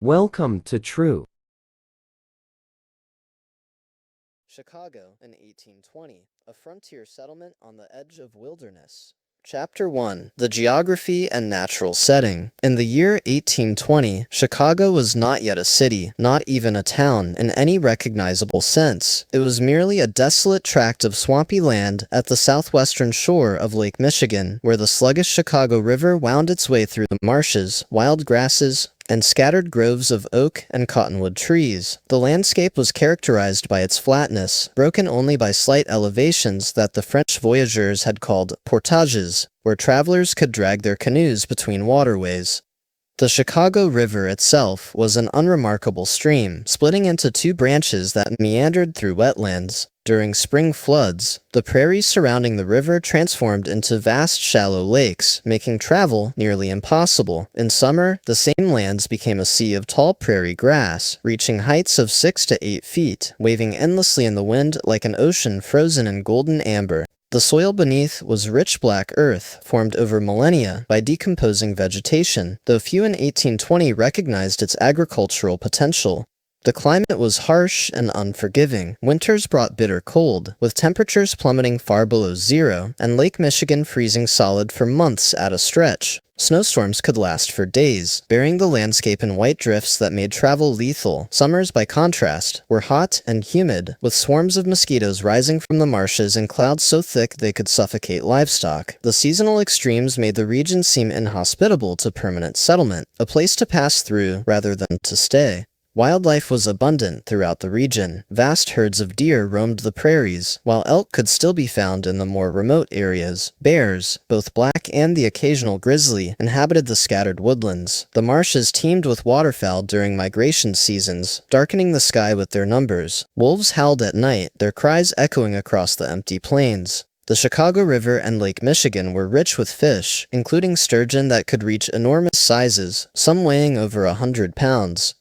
Welcome to True. Chicago in 1820, a frontier settlement on the edge of wilderness. Chapter 1. The Geography and Natural Setting. In the year 1820, Chicago was not yet a city, not even a town in any recognizable sense. It was merely a desolate tract of swampy land at the southwestern shore of Lake Michigan, where the sluggish Chicago River wound its way through the marshes, wild grasses, and scattered groves of oak and cottonwood trees. The landscape was characterized by its flatness, broken only by slight elevations that the French voyageurs had called portages, where travelers could drag their canoes between waterways. The Chicago River itself was an unremarkable stream, splitting into two branches that meandered through wetlands. During spring floods, the prairies surrounding the river transformed into vast shallow lakes, making travel nearly impossible. In summer, the same lands became a sea of tall prairie grass, reaching heights of 6 to 8 feet, waving endlessly in the wind like an ocean frozen in golden amber. The soil beneath was rich black earth, formed over millennia by decomposing vegetation, though few in 1820 recognized its agricultural potential. The climate was harsh and unforgiving. Winters brought bitter cold, with temperatures plummeting far below zero, and Lake Michigan freezing solid for months at a stretch. Snowstorms could last for days, burying the landscape in white drifts that made travel lethal. Summers, by contrast, were hot and humid, with swarms of mosquitoes rising from the marshes in clouds so thick they could suffocate livestock. The seasonal extremes made the region seem inhospitable to permanent settlement, a place to pass through rather than to stay. Wildlife was abundant throughout the region. Vast herds of deer roamed the prairies, while elk could still be found in the more remote areas. Bears, both black and the occasional grizzly, inhabited the scattered woodlands. The marshes teemed with waterfowl during migration seasons, darkening the sky with their numbers. Wolves howled at night, their cries echoing across the empty plains. The Chicago River and Lake Michigan were rich with fish, including sturgeon that could reach enormous sizes, some weighing over 100 pounds.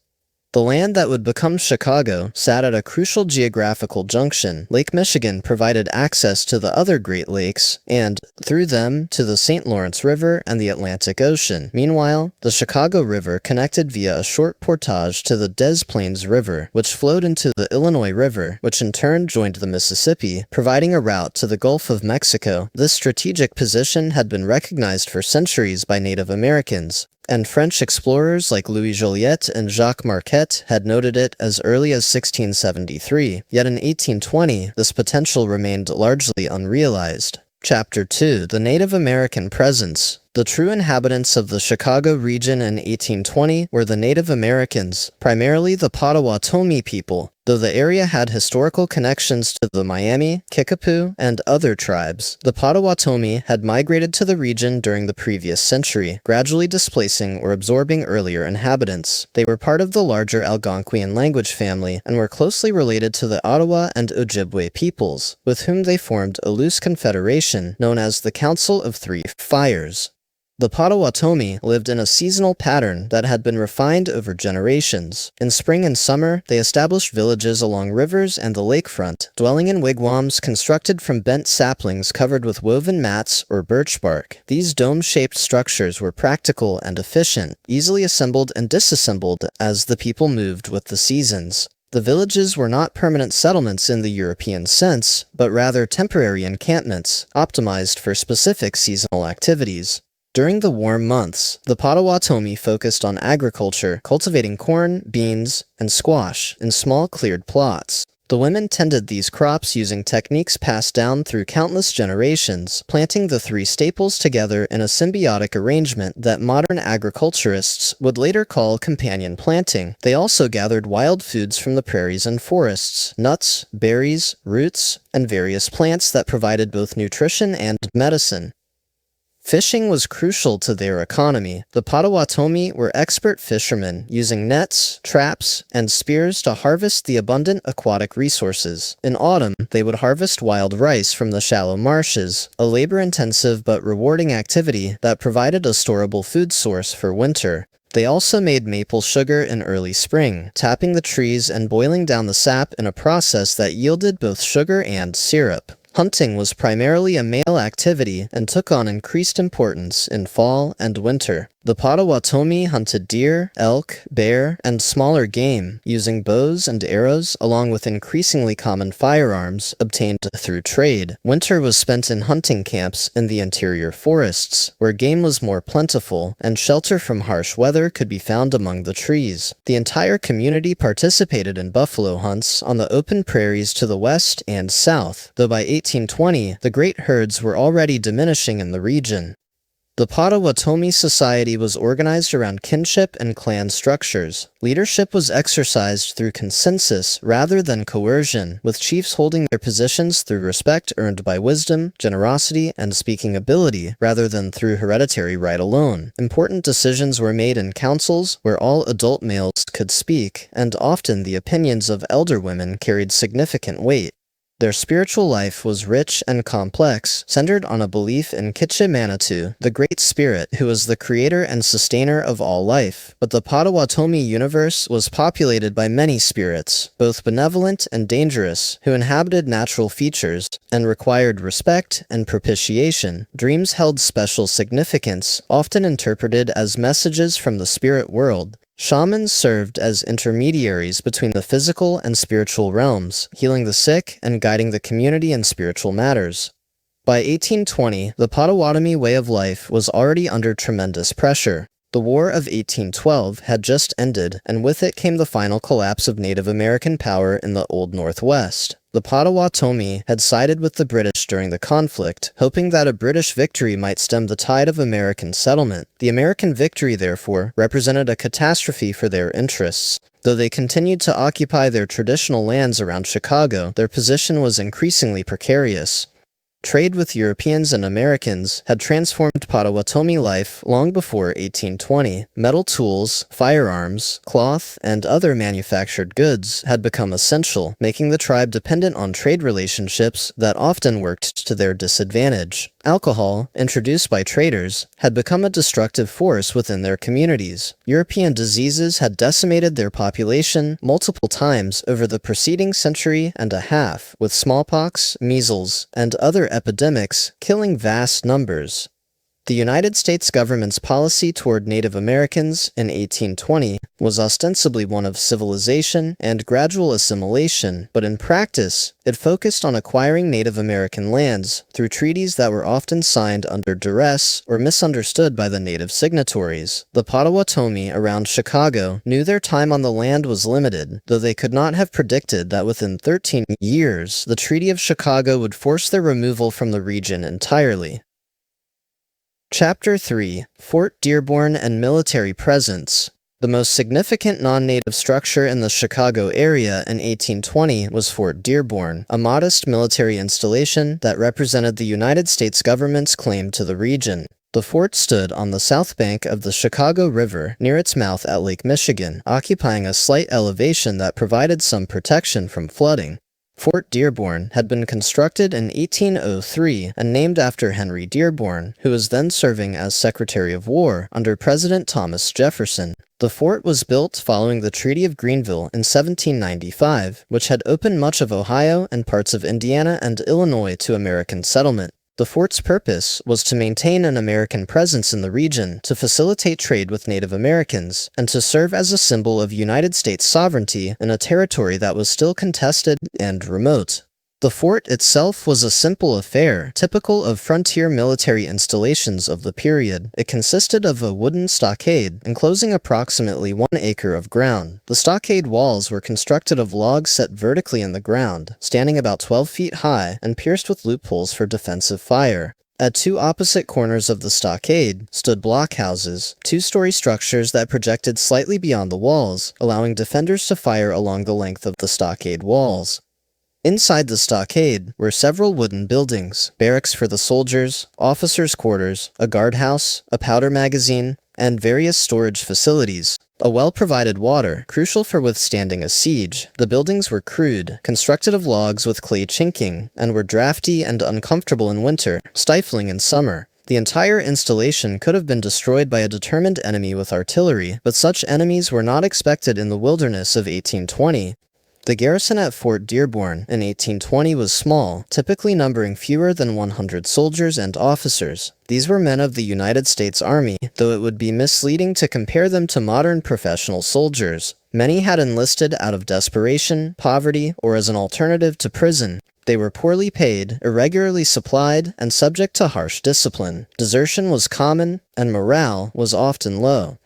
The land that would become Chicago sat at a crucial geographical junction. Lake Michigan provided access to the other Great Lakes, and, through them, to the St. Lawrence River and the Atlantic Ocean. Meanwhile, the Chicago River connected via a short portage to the Des Plaines River, which flowed into the Illinois River, which in turn joined the Mississippi, providing a route to the Gulf of Mexico. This strategic position had been recognized for centuries by Native Americans, and French explorers like Louis Joliet and Jacques Marquette had noted it as early as 1673, yet in 1820 this potential remained largely unrealized. Chapter 2. The Native American Presence. The true inhabitants of the Chicago region in 1820 were the Native Americans, primarily the Potawatomi people, though the area had historical connections to the Miami, Kickapoo, and other tribes. The Potawatomi had migrated to the region during the previous century, gradually displacing or absorbing earlier inhabitants. They were part of the larger Algonquian language family and were closely related to the Ottawa and Ojibwe peoples, with whom they formed a loose confederation known as the Council of Three Fires. The Potawatomi lived in a seasonal pattern that had been refined over generations. In spring and summer, they established villages along rivers and the lakefront, dwelling in wigwams constructed from bent saplings covered with woven mats or birch bark. These dome-shaped structures were practical and efficient, easily assembled and disassembled as the people moved with the seasons. The villages were not permanent settlements in the European sense, but rather temporary encampments, optimized for specific seasonal activities. During the warm months, the Potawatomi focused on agriculture, cultivating corn, beans, and squash in small cleared plots. The women tended these crops using techniques passed down through countless generations, planting the three staples together in a symbiotic arrangement that modern agriculturists would later call companion planting. They also gathered wild foods from the prairies and forests, nuts, berries, roots, and various plants that provided both nutrition and medicine. Fishing was crucial to their economy. The Potawatomi were expert fishermen, using nets, traps, and spears to harvest the abundant aquatic resources. In autumn, they would harvest wild rice from the shallow marshes, a labor-intensive but rewarding activity that provided a storable food source for winter. They also made maple sugar in early spring, tapping the trees and boiling down the sap in a process that yielded both sugar and syrup. Hunting was primarily a male activity and took on increased importance in fall and winter. The Potawatomi hunted deer, elk, bear, and smaller game, using bows and arrows along with increasingly common firearms obtained through trade. Winter was spent in hunting camps in the interior forests, where game was more plentiful and shelter from harsh weather could be found among the trees. The entire community participated in buffalo hunts on the open prairies to the west and south, though by 1820, the great herds were already diminishing in the region. The Potawatomi society was organized around kinship and clan structures. Leadership was exercised through consensus rather than coercion, with chiefs holding their positions through respect earned by wisdom, generosity, and speaking ability, rather than through hereditary right alone. Important decisions were made in councils where all adult males could speak, and often the opinions of elder women carried significant weight. Their spiritual life was rich and complex, centered on a belief in Kitche-Manitou, the Great Spirit who was the creator and sustainer of all life. But the Potawatomi universe was populated by many spirits, both benevolent and dangerous, who inhabited natural features and required respect and propitiation. Dreams held special significance, often interpreted as messages from the spirit world. Shamans served as intermediaries between the physical and spiritual realms, healing the sick and guiding the community in spiritual matters. By 1820, the Potawatomi way of life was already under tremendous pressure. The War of 1812 had just ended, and with it came the final collapse of Native American power in the Old Northwest. The Potawatomi had sided with the British during the conflict, hoping that a British victory might stem the tide of American settlement. The American victory, therefore, represented a catastrophe for their interests. Though they continued to occupy their traditional lands around Chicago, their position was increasingly precarious. Trade with Europeans and Americans had transformed Potawatomi life long before 1820. Metal tools, firearms, cloth, and other manufactured goods had become essential, making the tribe dependent on trade relationships that often worked to their disadvantage. Alcohol, introduced by traders, had become a destructive force within their communities. European diseases had decimated their population multiple times over the preceding century and a half, with smallpox, measles, and other epidemics killing vast numbers. The United States government's policy toward Native Americans in 1820 was ostensibly one of civilization and gradual assimilation, but in practice, it focused on acquiring Native American lands through treaties that were often signed under duress or misunderstood by the native signatories. The Potawatomi around Chicago knew their time on the land was limited, though they could not have predicted that within 13 years, the Treaty of Chicago would force their removal from the region entirely. Chapter 3: Fort Dearborn and Military Presence. The most significant non-native structure in the Chicago area in 1820 was Fort Dearborn, a modest military installation that represented the United States government's claim to the region. The fort stood on the south bank of the Chicago River near its mouth at Lake Michigan, occupying a slight elevation that provided some protection from flooding. Fort Dearborn had been constructed in 1803 and named after Henry Dearborn, who was then serving as Secretary of War under President Thomas Jefferson. The fort was built following the Treaty of Greenville in 1795, which had opened much of Ohio and parts of Indiana and Illinois to American settlement. The fort's purpose was to maintain an American presence in the region, to facilitate trade with Native Americans, and to serve as a symbol of United States sovereignty in a territory that was still contested and remote. The fort itself was a simple affair, typical of frontier military installations of the period. It consisted of a wooden stockade, enclosing approximately 1 acre of ground. The stockade walls were constructed of logs set vertically in the ground, standing about 12 feet high, and pierced with loopholes for defensive fire. At two opposite corners of the stockade stood blockhouses, two-story structures that projected slightly beyond the walls, allowing defenders to fire along the length of the stockade walls. Inside the stockade were several wooden buildings, barracks for the soldiers, officers' quarters, a guardhouse, a powder magazine, and various storage facilities. A well-provided water, crucial for withstanding a siege. The buildings were crude, constructed of logs with clay chinking, and were drafty and uncomfortable in winter, stifling in summer. The entire installation could have been destroyed by a determined enemy with artillery, but such enemies were not expected in the wilderness of 1820. The garrison at Fort Dearborn in 1820 was small, typically numbering fewer than 100 soldiers and officers. These were men of the United States Army, though it would be misleading to compare them to modern professional soldiers. Many had enlisted out of desperation, poverty, or as an alternative to prison. They were poorly paid, irregularly supplied, and subject to harsh discipline. Desertion was common, and morale was often low.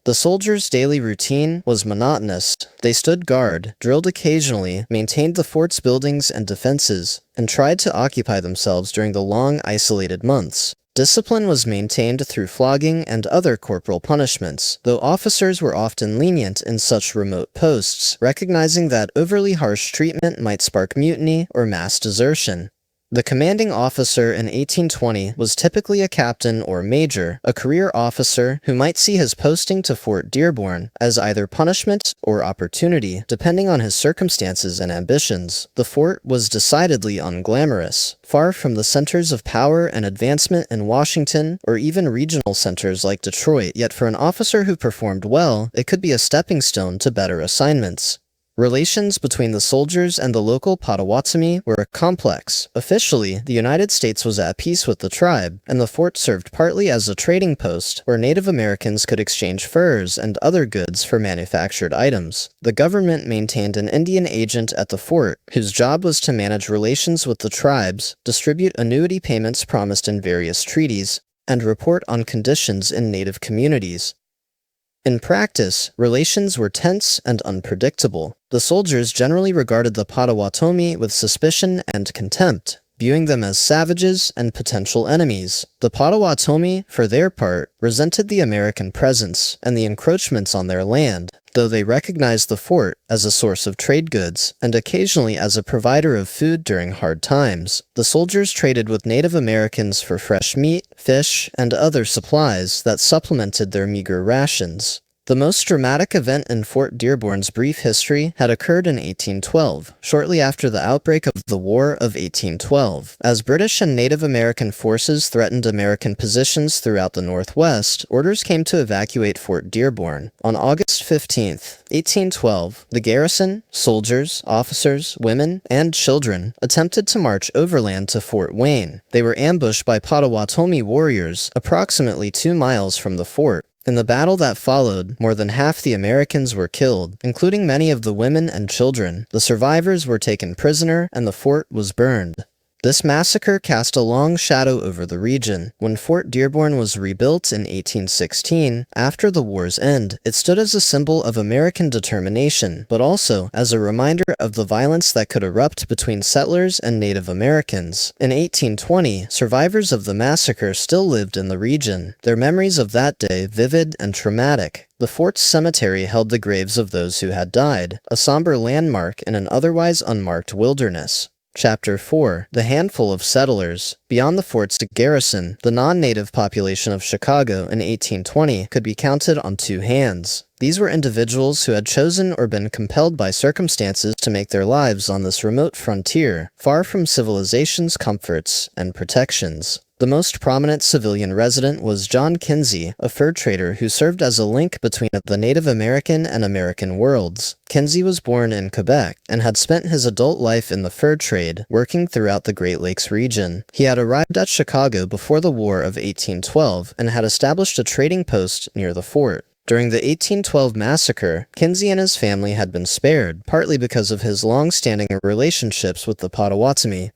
The soldiers' daily routine was monotonous. They stood guard, drilled occasionally, maintained the fort's buildings and defenses, and tried to occupy themselves during the long, isolated months. Discipline was maintained through flogging and other corporal punishments, though officers were often lenient in such remote posts, recognizing that overly harsh treatment might spark mutiny or mass desertion. The commanding officer in 1820 was typically a captain or major, a career officer who might see his posting to Fort Dearborn as either punishment or opportunity, depending on his circumstances and ambitions. The fort was decidedly unglamorous, far from the centers of power and advancement in Washington or even regional centers like Detroit, yet for an officer who performed well, it could be a stepping stone to better assignments. Relations between the soldiers and the local Potawatomi were complex. Officially, the United States was at peace with the tribe, and the fort served partly as a trading post where Native Americans could exchange furs and other goods for manufactured items. The government maintained an Indian agent at the fort, whose job was to manage relations with the tribes, distribute annuity payments promised in various treaties, and report on conditions in Native communities. In practice, relations were tense and unpredictable. The soldiers generally regarded the Potawatomi with suspicion and contempt, viewing them as savages and potential enemies. The Potawatomi, for their part, resented the American presence and the encroachments on their land, though they recognized the fort as a source of trade goods and occasionally as a provider of food during hard times. The soldiers traded with Native Americans for fresh meat, fish, and other supplies that supplemented their meager rations. The most dramatic event in Fort Dearborn's brief history had occurred in 1812, shortly after the outbreak of the War of 1812. As British and Native American forces threatened American positions throughout the Northwest, orders came to evacuate Fort Dearborn. On August 15, 1812, the garrison, soldiers, officers, women, and children attempted to march overland to Fort Wayne. They were ambushed by Potawatomi warriors approximately 2 miles from the fort. In the battle that followed, more than half the Americans were killed, including many of the women and children. The survivors were taken prisoner, and the fort was burned. This massacre cast a long shadow over the region. When Fort Dearborn was rebuilt in 1816, after the war's end, it stood as a symbol of American determination, but also as a reminder of the violence that could erupt between settlers and Native Americans. In 1820, survivors of the massacre still lived in the region, their memories of that day vivid and traumatic. The fort's cemetery held the graves of those who had died, a somber landmark in an otherwise unmarked wilderness. Chapter 4. The handful of settlers. Beyond the fort's garrison, the non-native population of Chicago in 1820 could be counted on 2 hands. These were individuals who had chosen or been compelled by circumstances to make their lives on this remote frontier, far from civilization's comforts and protections. The most prominent civilian resident was John Kinsey, a fur trader who served as a link between the Native American and American worlds. Kinsey was born in Quebec and had spent his adult life in the fur trade, working throughout the Great Lakes region. He had arrived at Chicago before the War of 1812 and had established a trading post near the fort. During the 1812 massacre, Kinsey and his family had been spared, partly because of his long-standing relationships with the Potawatomi.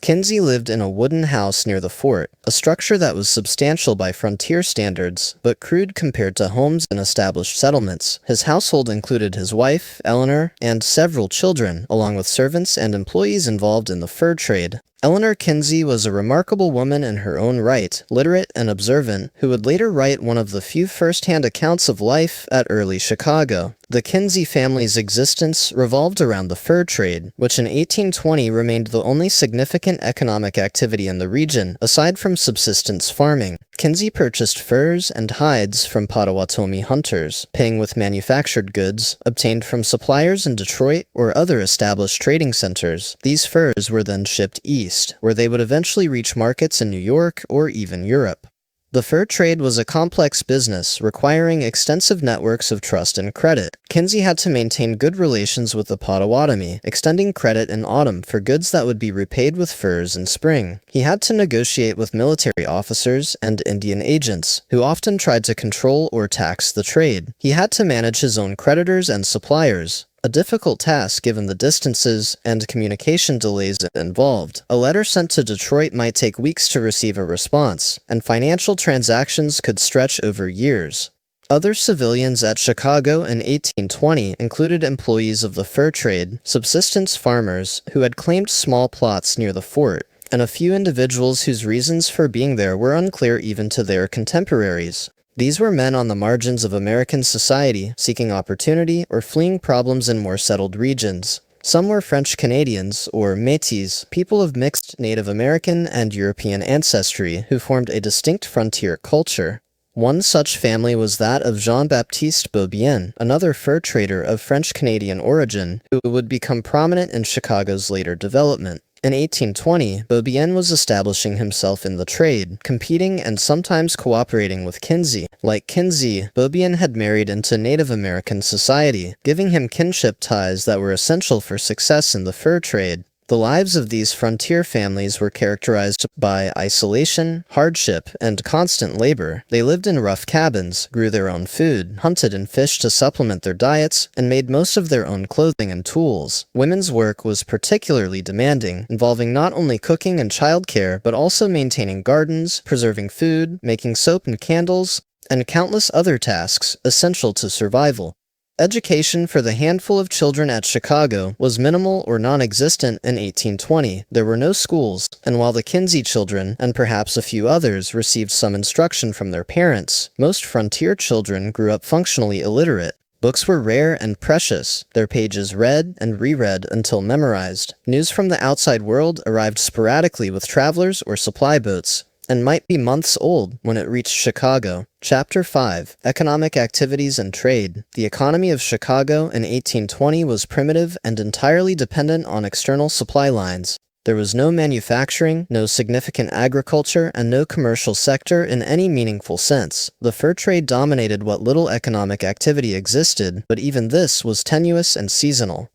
Kinsey lived in a wooden house near the fort, a structure that was substantial by frontier standards, but crude compared to homes in established settlements. His household included his wife, Eleanor, and several children, along with servants and employees involved in the fur trade. Eleanor Kinsey was a remarkable woman in her own right, literate and observant, who would later write one of the few first-hand accounts of life at early Chicago. The Kinsey family's existence revolved around the fur trade, which in 1820 remained the only significant economic activity in the region, aside from subsistence farming. Kinsey purchased furs and hides from Potawatomi hunters, paying with manufactured goods obtained from suppliers in Detroit or other established trading centers. These furs were then shipped east, where they would eventually reach markets in New York or even Europe. The fur trade was a complex business requiring extensive networks of trust and credit. Kinsey had to maintain good relations with the Potawatomi, extending credit in autumn for goods that would be repaid with furs in spring. He had to negotiate with military officers and Indian agents, who often tried to control or tax the trade. He had to manage his own creditors and suppliers, a difficult task given the distances and communication delays involved. A letter sent to Detroit might take weeks to receive a response, and financial transactions could stretch over years. Other civilians at Chicago in 1820 included employees of the fur trade, subsistence farmers who had claimed small plots near the fort, and a few individuals whose reasons for being there were unclear even to their contemporaries. These were men on the margins of American society, seeking opportunity or fleeing problems in more settled regions. Some were French Canadians, or Métis, people of mixed Native American and European ancestry who formed a distinct frontier culture. One such family was that of Jean-Baptiste Beaubien, another fur trader of French-Canadian origin, who would become prominent in Chicago's later development. In 1820, Beaubien was establishing himself in the trade, competing and sometimes cooperating with Kinsey. Like Kinsey, Beaubien had married into Native American society, giving him kinship ties that were essential for success in the fur trade. The lives of these frontier families were characterized by isolation, hardship, and constant labor. They lived in rough cabins, grew their own food, hunted and fished to supplement their diets, and made most of their own clothing and tools. Women's work was particularly demanding, involving not only cooking and childcare, but also maintaining gardens, preserving food, making soap and candles, and countless other tasks essential to survival. Education for the handful of children at Chicago was minimal or non-existent in 1820. There were no schools, and while the Kinsey children, and perhaps a few others, received some instruction from their parents, most frontier children grew up functionally illiterate. Books were rare and precious, their pages read and reread until memorized. News from the outside world arrived sporadically with travelers or supply boats, and might be months old when it reached Chicago. Chapter 5. Economic Activities and Trade. The economy of Chicago in 1820 was primitive and entirely dependent on external supply lines. There was no manufacturing, no significant agriculture, and no commercial sector in any meaningful sense. The fur trade dominated what little economic activity existed, but even this was tenuous and seasonal.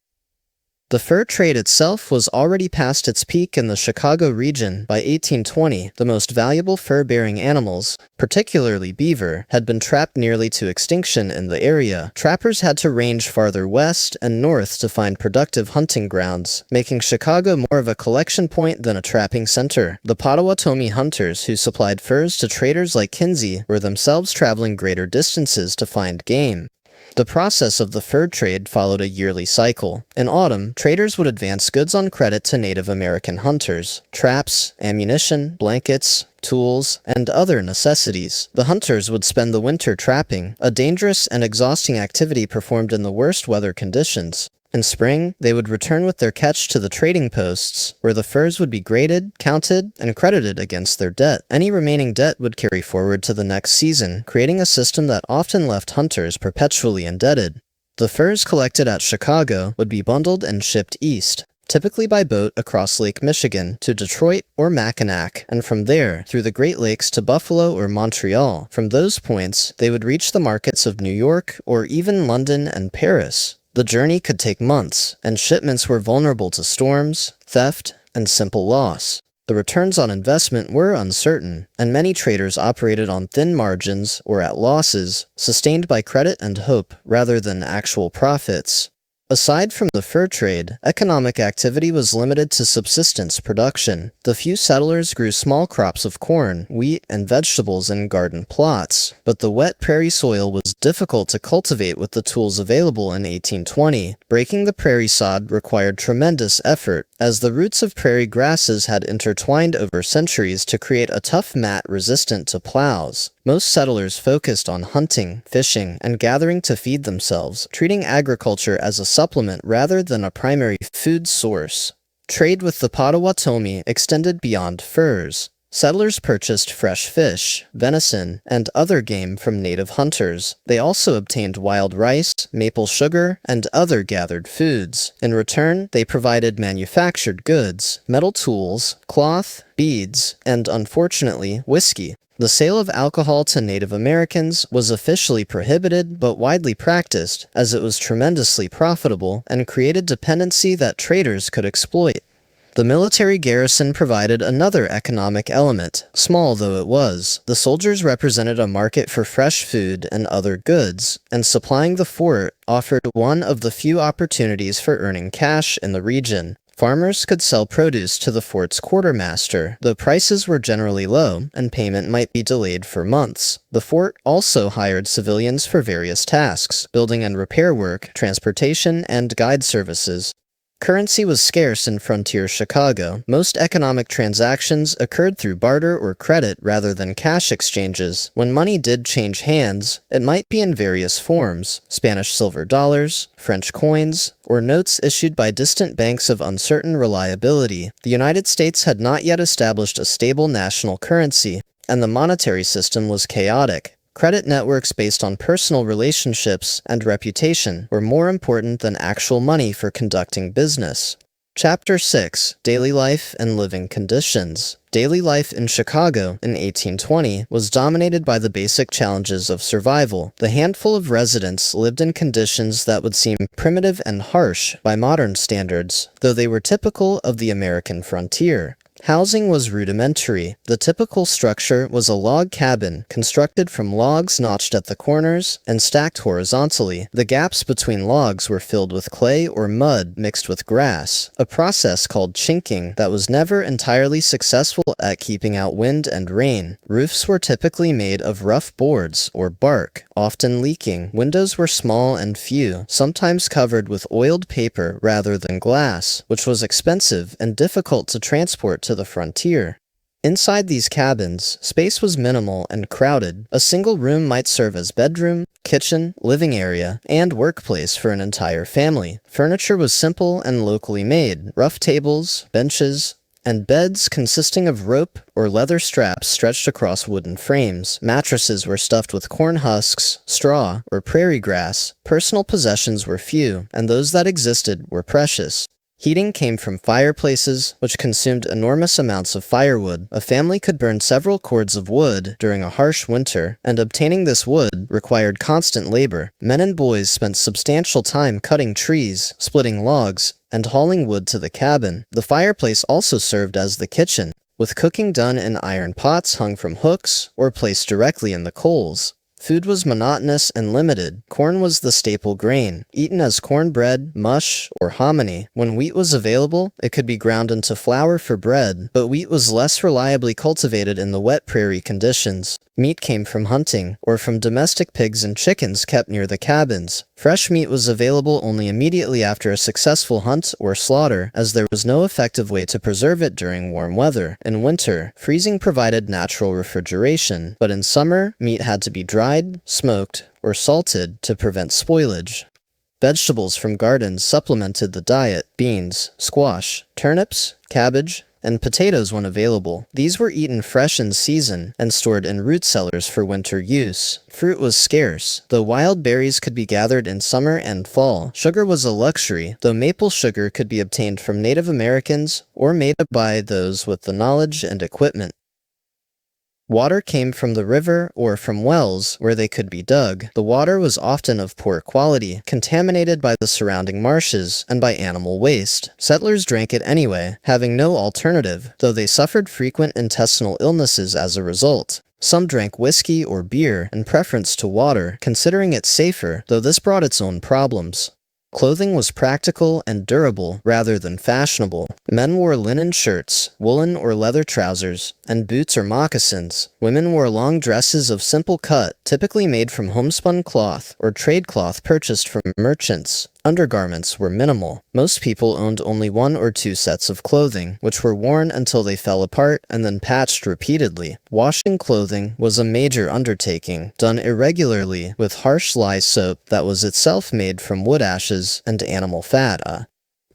The fur trade itself was already past its peak in the Chicago region by 1820. The most valuable fur-bearing animals, particularly beaver, had been trapped nearly to extinction in the area. Trappers had to range farther west and north to find productive hunting grounds, making Chicago more of a collection point than a trapping center. The Potawatomi hunters who supplied furs to traders like Kinsey were themselves traveling greater distances to find game. The process of the fur trade followed a yearly cycle. In autumn, traders would advance goods on credit to Native American hunters: traps, ammunition, blankets, tools, and other necessities. The hunters would spend the winter trapping, a dangerous and exhausting activity performed in the worst weather conditions. In spring, they would return with their catch to the trading posts, where the furs would be graded, counted, and credited against their debt. Any remaining debt would carry forward to the next season, creating a system that often left hunters perpetually indebted. The furs collected at Chicago would be bundled and shipped east, typically by boat across Lake Michigan to Detroit or Mackinac, and from there through the Great Lakes to Buffalo or Montreal. From those points, they would reach the markets of New York or even London and Paris. The journey could take months, and shipments were vulnerable to storms, theft, and simple loss. The returns on investment were uncertain, and many traders operated on thin margins or at losses, sustained by credit and hope rather than actual profits. Aside from the fur trade, economic activity was limited to subsistence production. The few settlers grew small crops of corn, wheat, and vegetables in garden plots, but the wet prairie soil was difficult to cultivate with the tools available in 1820. Breaking the prairie sod required tremendous effort, as the roots of prairie grasses had intertwined over centuries to create a tough mat resistant to plows. Most settlers focused on hunting, fishing, and gathering to feed themselves, treating agriculture as a supplement rather than a primary food source. Trade with the Potawatomi extended beyond furs. Settlers purchased fresh fish, venison, and other game from native hunters. They also obtained wild rice, maple sugar, and other gathered foods. In return, they provided manufactured goods, metal tools, cloth, beads, and, unfortunately, whiskey. The sale of alcohol to Native Americans was officially prohibited but widely practiced, as it was tremendously profitable and created dependency that traders could exploit. The military garrison provided another economic element, small though it was. The soldiers represented a market for fresh food and other goods, and supplying the fort offered one of the few opportunities for earning cash in the region. Farmers could sell produce to the fort's quartermaster, though prices were generally low and payment might be delayed for months. The fort also hired civilians for various tasks, building and repair work, transportation, and guide services. Currency was scarce in frontier Chicago. Most economic transactions occurred through barter or credit rather than cash exchanges. When money did change hands, it might be in various forms: Spanish silver dollars, French coins, or notes issued by distant banks of uncertain reliability. The United States had not yet established a stable national currency, and the monetary system was chaotic. Credit networks based on personal relationships and reputation were more important than actual money for conducting business. Chapter 6: Daily Life and Living Conditions. Daily life in Chicago in 1820 was dominated by the basic challenges of survival. The handful of residents lived in conditions that would seem primitive and harsh by modern standards, though they were typical of the American frontier. Housing was rudimentary. The typical structure was a log cabin constructed from logs notched at the corners and stacked horizontally. The gaps between logs were filled with clay or mud mixed with grass, a process called chinking that was never entirely successful at keeping out wind and rain. Roofs were typically made of rough boards or bark, often leaking. Windows were small and few, sometimes covered with oiled paper rather than glass, which was expensive and difficult to transport to the frontier. Inside these cabins, space was minimal and crowded. A single room might serve as bedroom, kitchen, living area, and workplace for an entire family. Furniture was simple and locally made: rough tables, benches, and beds consisting of rope or leather straps stretched across wooden frames. Mattresses were stuffed with corn husks, straw, or prairie grass. Personal possessions were few, and those that existed were precious. Heating came from fireplaces, which consumed enormous amounts of firewood. A family could burn several cords of wood during a harsh winter, and obtaining this wood required constant labor. Men and boys spent substantial time cutting trees, splitting logs, and hauling wood to the cabin. The fireplace also served as the kitchen, with cooking done in iron pots hung from hooks or placed directly in the coals. Food was monotonous and limited. Corn was the staple grain, eaten as cornbread, mush, or hominy. When wheat was available, it could be ground into flour for bread, but wheat was less reliably cultivated in the wet prairie conditions. Meat came from hunting, or from domestic pigs and chickens kept near the cabins. Fresh meat was available only immediately after a successful hunt or slaughter, as there was no effective way to preserve it during warm weather. In winter, freezing provided natural refrigeration, but in summer, meat had to be dried, smoked, or salted to prevent spoilage. Vegetables from gardens supplemented the diet: beans, squash, turnips, cabbage, and potatoes when available. These were eaten fresh in season and stored in root cellars for winter use. Fruit was scarce, though wild berries could be gathered in summer and fall. Sugar was a luxury, though maple sugar could be obtained from Native Americans or made by those with the knowledge and equipment. Water came from the river or from wells where they could be dug. The water was often of poor quality, contaminated by the surrounding marshes and by animal waste. Settlers drank it anyway, having no alternative, though they suffered frequent intestinal illnesses as a result. Some drank whiskey or beer in preference to water, considering it safer, though this brought its own problems. Clothing was practical and durable rather than fashionable. Men wore linen shirts, woolen or leather trousers, and boots or moccasins. Women wore long dresses of simple cut, typically made from homespun cloth or trade cloth purchased from merchants. Undergarments were minimal. Most people owned only 1 or 2 sets of clothing, which were worn until they fell apart and then patched repeatedly. Washing clothing was a major undertaking, done irregularly with harsh lye soap that was itself made from wood ashes and animal fat.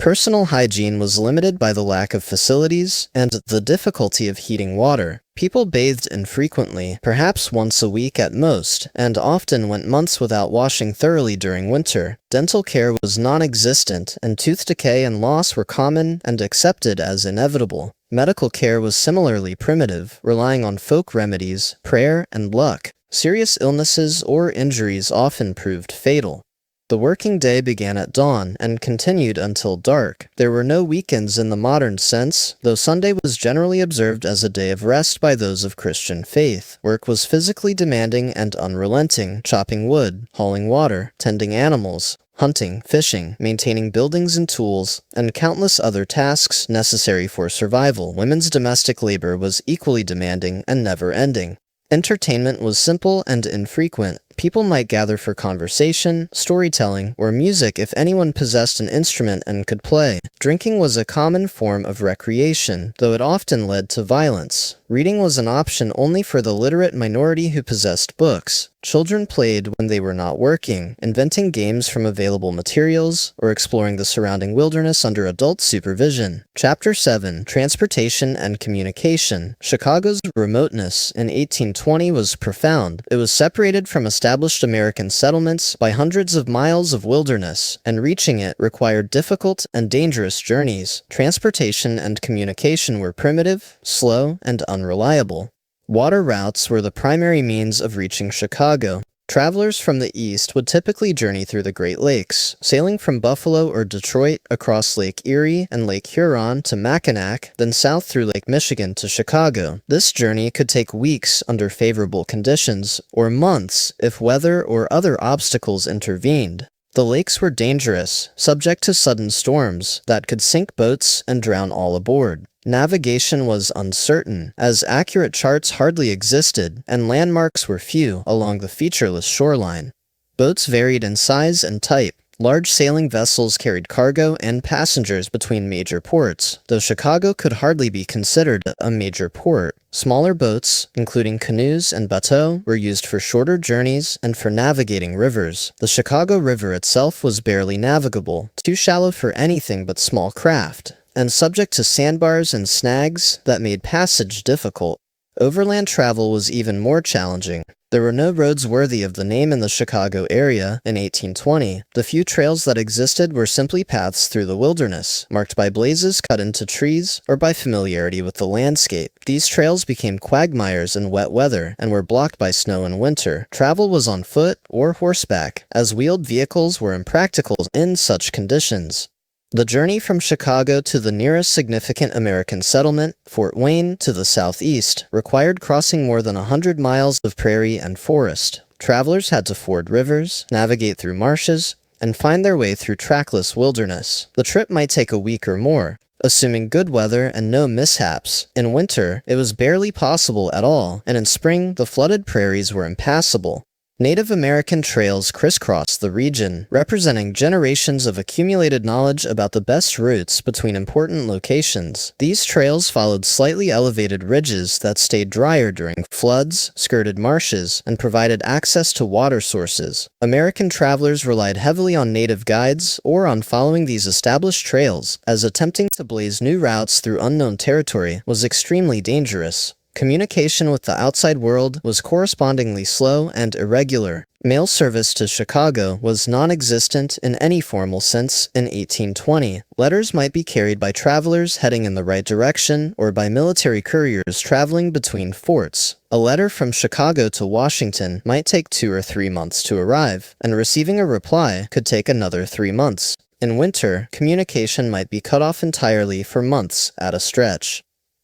Personal hygiene was limited by the lack of facilities and the difficulty of heating water. People bathed infrequently, perhaps once a week at most, and often went months without washing thoroughly during winter. Dental care was non-existent, and tooth decay and loss were common and accepted as inevitable. Medical care was similarly primitive, relying on folk remedies, prayer, and luck. Serious illnesses or injuries often proved fatal. The working day began at dawn and continued until dark. There were no weekends in the modern sense, though Sunday was generally observed as a day of rest by those of Christian faith. Work was physically demanding and unrelenting, chopping wood, hauling water, tending animals, hunting, fishing, maintaining buildings and tools, and countless other tasks necessary for survival. Women's domestic labor was equally demanding and never-ending. Entertainment was simple and infrequent. People might gather for conversation, storytelling, or music if anyone possessed an instrument and could play. Drinking was a common form of recreation, though it often led to violence. Reading was an option only for the literate minority who possessed books. Children played when they were not working, inventing games from available materials, or exploring the surrounding wilderness under adult supervision. Chapter 7. Transportation and Communication. Chicago's remoteness in 1820 was profound. It was separated from established American settlements by hundreds of miles of wilderness, and reaching it required difficult and dangerous journeys. Transportation and communication were primitive, slow, and unreliable. Water routes were the primary means of reaching Chicago. Travelers from the east would typically journey through the Great Lakes, sailing from Buffalo or Detroit across Lake Erie and Lake Huron to Mackinac, then south through Lake Michigan to Chicago. This journey could take weeks under favorable conditions, or months if weather or other obstacles intervened. The lakes were dangerous, subject to sudden storms that could sink boats and drown all aboard. Navigation was uncertain, as accurate charts hardly existed, and landmarks were few along the featureless shoreline. Boats varied in size and type. Large sailing vessels carried cargo and passengers between major ports, though Chicago could hardly be considered a major port. Smaller boats, including canoes and bateaux, were used for shorter journeys and for navigating rivers. The Chicago River itself was barely navigable, too shallow for anything but small craft, and subject to sandbars and snags that made passage difficult. Overland travel was even more challenging. There were no roads worthy of the name in the Chicago area in 1820. The few trails that existed were simply paths through the wilderness, marked by blazes cut into trees or by familiarity with the landscape. These trails became quagmires in wet weather and were blocked by snow in winter. Travel was on foot or horseback, as wheeled vehicles were impractical in such conditions. The journey from Chicago to the nearest significant American settlement, Fort Wayne, to the southeast, required crossing more than 100 miles of prairie and forest. Travelers had to ford rivers, navigate through marshes, and find their way through trackless wilderness. The trip might take a week or more, assuming good weather and no mishaps. In winter, it was barely possible at all, and in spring, the flooded prairies were impassable. Native American trails crisscrossed the region, representing generations of accumulated knowledge about the best routes between important locations. These trails followed slightly elevated ridges that stayed drier during floods, skirted marshes, and provided access to water sources. American travelers relied heavily on native guides or on following these established trails, as attempting to blaze new routes through unknown territory was extremely dangerous. Communication with the outside world was correspondingly slow and irregular. Mail service to Chicago was non-existent in any formal sense in 1820. Letters might be carried by travelers heading in the right direction or by military couriers traveling between forts. A letter from Chicago to Washington might take 2 or 3 months to arrive, and receiving a reply could take another 3 months. In winter, communication might be cut off entirely for months at a stretch.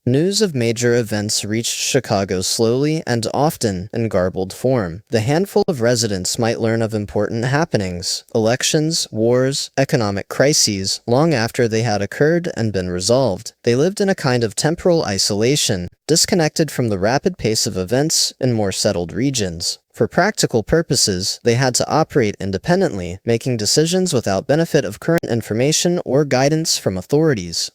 News of major events reached Chicago slowly and often in garbled form. The handful of residents might learn of important happenings, elections, wars, economic crises, long after they had occurred and been resolved. They lived in a kind of temporal isolation, disconnected from the rapid pace of events in more settled regions. For practical purposes, they had to operate independently, making decisions without benefit of current information or guidance from authorities.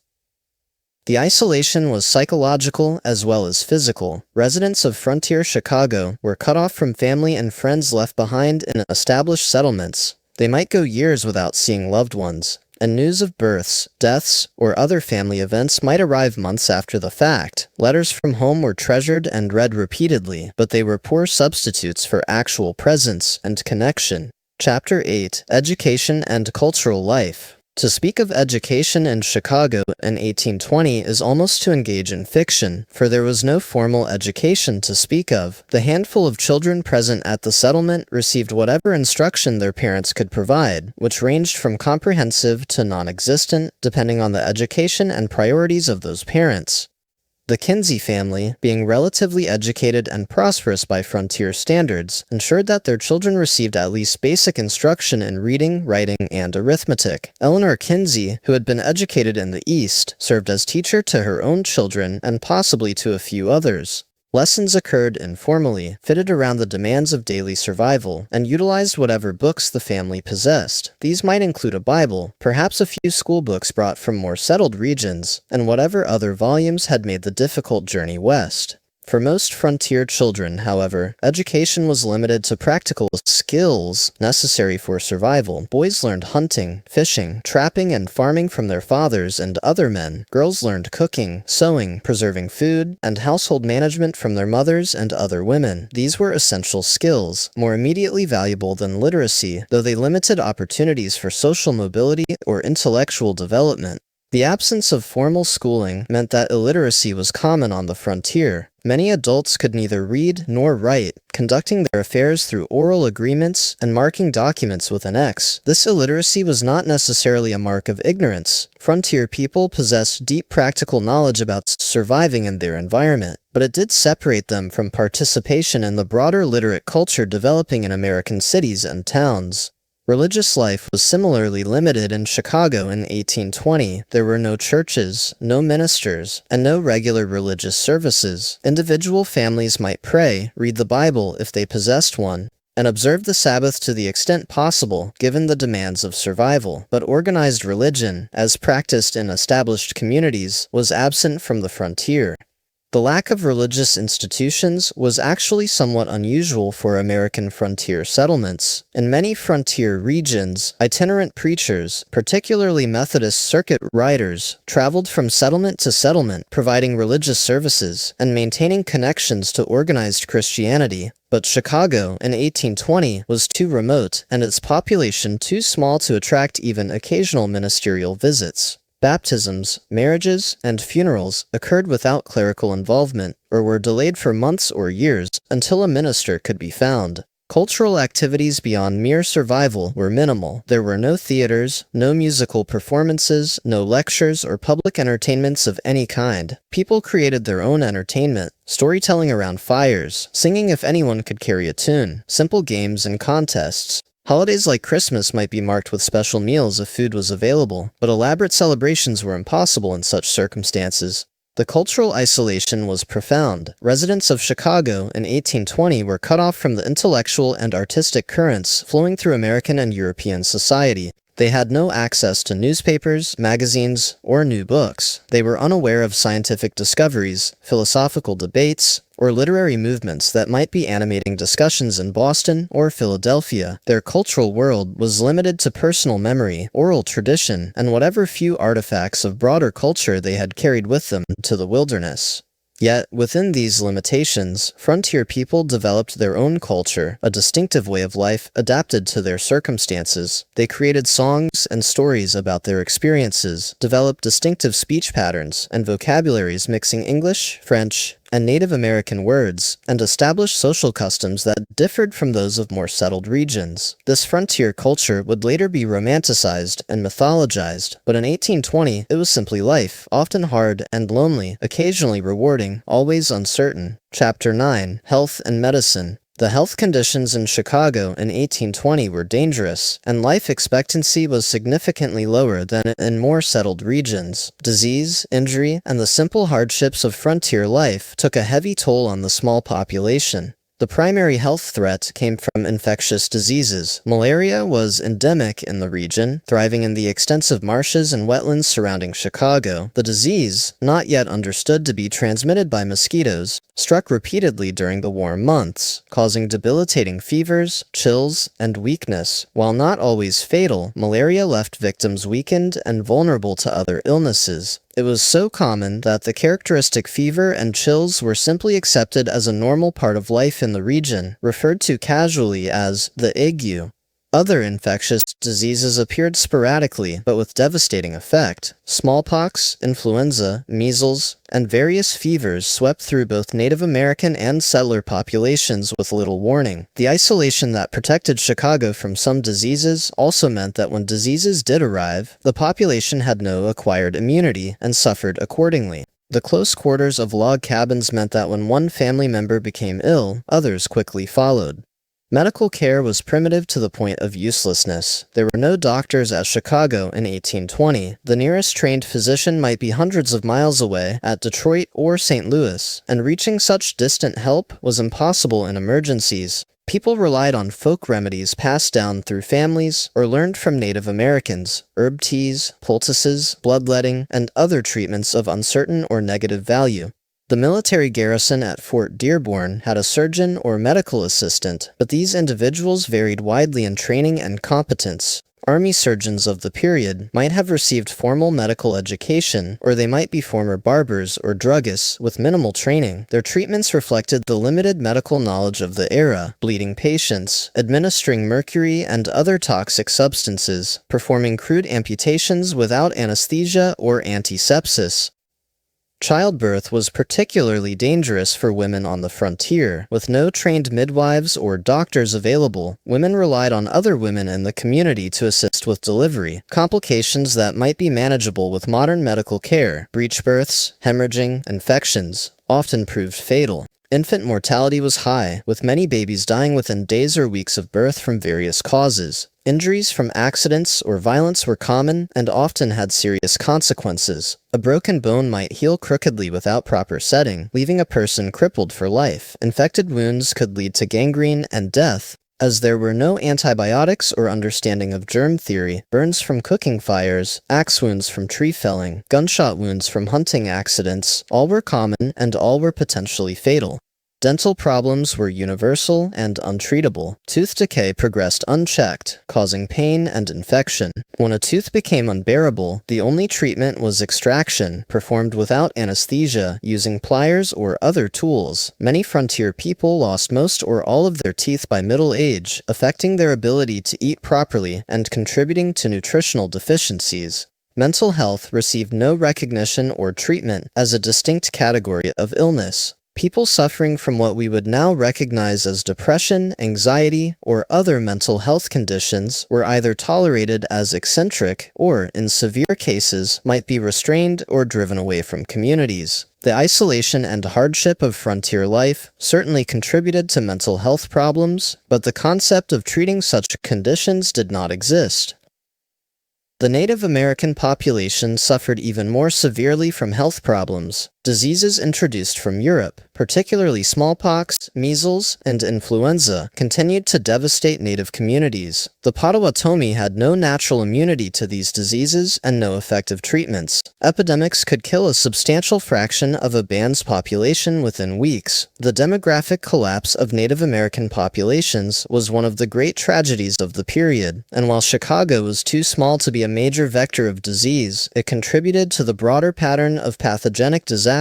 The isolation was psychological as well as physical. Residents of frontier Chicago were cut off from family and friends left behind in established settlements. They might go years without seeing loved ones. and news of births, deaths, or other family events might arrive months after the fact. Letters from home were treasured and read repeatedly, but they were poor substitutes for actual presence and connection. Chapter 8: Education and Cultural Life. To speak of education in Chicago in 1820 is almost to engage in fiction, for there was no formal education to speak of. The handful of children present at the settlement received whatever instruction their parents could provide, which ranged from comprehensive to non-existent, depending on the education and priorities of those parents. The Kinsey family, being relatively educated and prosperous by frontier standards, ensured that their children received at least basic instruction in reading, writing, and arithmetic. Eleanor Kinsey, who had been educated in the East, served as teacher to her own children and possibly to a few others. Lessons occurred informally, fitted around the demands of daily survival, and utilized whatever books the family possessed. These might include a Bible, perhaps a few school books brought from more settled regions, and whatever other volumes had made the difficult journey west. For most frontier children, however, education was limited to practical skills necessary for survival. Boys learned hunting, fishing, trapping, and farming from their fathers and other men. Girls learned cooking, sewing, preserving food, and household management from their mothers and other women. These were essential skills, more immediately valuable than literacy, though they limited opportunities for social mobility or intellectual development. The absence of formal schooling meant that illiteracy was common on the frontier. Many adults could neither read nor write, conducting their affairs through oral agreements and marking documents with an X. This illiteracy was not necessarily a mark of ignorance. Frontier people possessed deep practical knowledge about surviving in their environment, but it did separate them from participation in the broader literate culture developing in American cities and towns. Religious life was similarly limited in Chicago in 1820. There were no churches, no ministers, and no regular religious services. Individual families might pray, read the Bible if they possessed one, and observe the Sabbath to the extent possible, given the demands of survival. But organized religion, as practiced in established communities, was absent from the frontier. The lack of religious institutions was actually somewhat unusual for American frontier settlements. In many frontier regions, itinerant preachers, particularly Methodist circuit riders, traveled from settlement to settlement, providing religious services and maintaining connections to organized Christianity. But Chicago, in 1820, was too remote, and its population too small to attract even occasional ministerial visits. Baptisms, marriages, and funerals occurred without clerical involvement, or were delayed for months or years until a minister could be found. Cultural activities beyond mere survival were minimal. There were no theaters, no musical performances, no lectures or public entertainments of any kind. People created their own entertainment, storytelling around fires, singing if anyone could carry a tune, simple games and contests. Holidays like Christmas might be marked with special meals if food was available, but elaborate celebrations were impossible in such circumstances. The cultural isolation was profound. Residents of Chicago in 1820 were cut off from the intellectual and artistic currents flowing through American and European society. They had no access to newspapers, magazines, or new books. They were unaware of scientific discoveries, philosophical debates, or literary movements that might be animating discussions in Boston or Philadelphia. Their cultural world was limited to personal memory, oral tradition, and whatever few artifacts of broader culture they had carried with them to the wilderness. Yet, within these limitations, frontier people developed their own culture, a distinctive way of life adapted to their circumstances. They created songs and stories about their experiences, developed distinctive speech patterns and vocabularies mixing English, French, and Native American words, and established social customs that differed from those of more settled regions. This frontier culture would later be romanticized and mythologized, but in 1820 it was simply life, often hard and lonely, occasionally rewarding, always uncertain. Chapter 9: Health and Medicine. The health conditions in Chicago in 1820 were dangerous, and life expectancy was significantly lower than in more settled regions. Disease, injury, and the simple hardships of frontier life took a heavy toll on the small population. The primary health threat came from infectious diseases. Malaria was endemic in the region, thriving in the extensive marshes and wetlands surrounding Chicago. The disease, not yet understood to be transmitted by mosquitoes, struck repeatedly during the warm months, causing debilitating fevers, chills, and weakness. While not always fatal, malaria left victims weakened and vulnerable to other illnesses. It was so common that the characteristic fever and chills were simply accepted as a normal part of life in the region, referred to casually as the ague. Other infectious diseases appeared sporadically, but with devastating effect. Smallpox, influenza, measles, and various fevers swept through both Native American and settler populations with little warning. The isolation that protected Chicago from some diseases also meant that when diseases did arrive, the population had no acquired immunity and suffered accordingly. The close quarters of log cabins meant that when one family member became ill, others quickly followed. Medical care was primitive to the point of uselessness. There were no doctors at Chicago in 1820. The nearest trained physician might be hundreds of miles away at Detroit or St. Louis, and reaching such distant help was impossible in emergencies. People relied on folk remedies passed down through families or learned from Native Americans, herb teas, poultices, bloodletting, and other treatments of uncertain or negative value. The military garrison at Fort Dearborn had a surgeon or medical assistant, but these individuals varied widely in training and competence. Army surgeons of the period might have received formal medical education, or they might be former barbers or druggists with minimal training. Their treatments reflected the limited medical knowledge of the era, bleeding patients, administering mercury and other toxic substances, performing crude amputations without anesthesia or antisepsis. Childbirth was particularly dangerous for women on the frontier. With no trained midwives or doctors available, women relied on other women in the community to assist with delivery. Complications that might be manageable with modern medical care, breech births, hemorrhaging, infections, often proved fatal. Infant mortality was high, with many babies dying within days or weeks of birth from various causes. Injuries from accidents or violence were common and often had serious consequences. A broken bone might heal crookedly without proper setting, leaving a person crippled for life. Infected wounds could lead to gangrene and death. As there were no antibiotics or understanding of germ theory, burns from cooking fires, axe wounds from tree felling, gunshot wounds from hunting accidents, all were common and all were potentially fatal. Dental problems were universal and untreatable. Tooth decay progressed unchecked, causing pain and infection. When a tooth became unbearable, the only treatment was extraction, performed without anesthesia, using pliers or other tools. Many frontier people lost most or all of their teeth by middle age, affecting their ability to eat properly and contributing to nutritional deficiencies. Mental health received no recognition or treatment as a distinct category of illness. People suffering from what we would now recognize as depression, anxiety, or other mental health conditions were either tolerated as eccentric or, in severe cases, might be restrained or driven away from communities. The isolation and hardship of frontier life certainly contributed to mental health problems, but the concept of treating such conditions did not exist. The Native American population suffered even more severely from health problems. Diseases introduced from Europe, particularly smallpox, measles, and influenza, continued to devastate Native communities. The Potawatomi had no natural immunity to these diseases and no effective treatments. Epidemics could kill a substantial fraction of a band's population within weeks. The demographic collapse of Native American populations was one of the great tragedies of the period, and while Chicago was too small to be a major vector of disease, it contributed to the broader pattern of pathogenic disaster.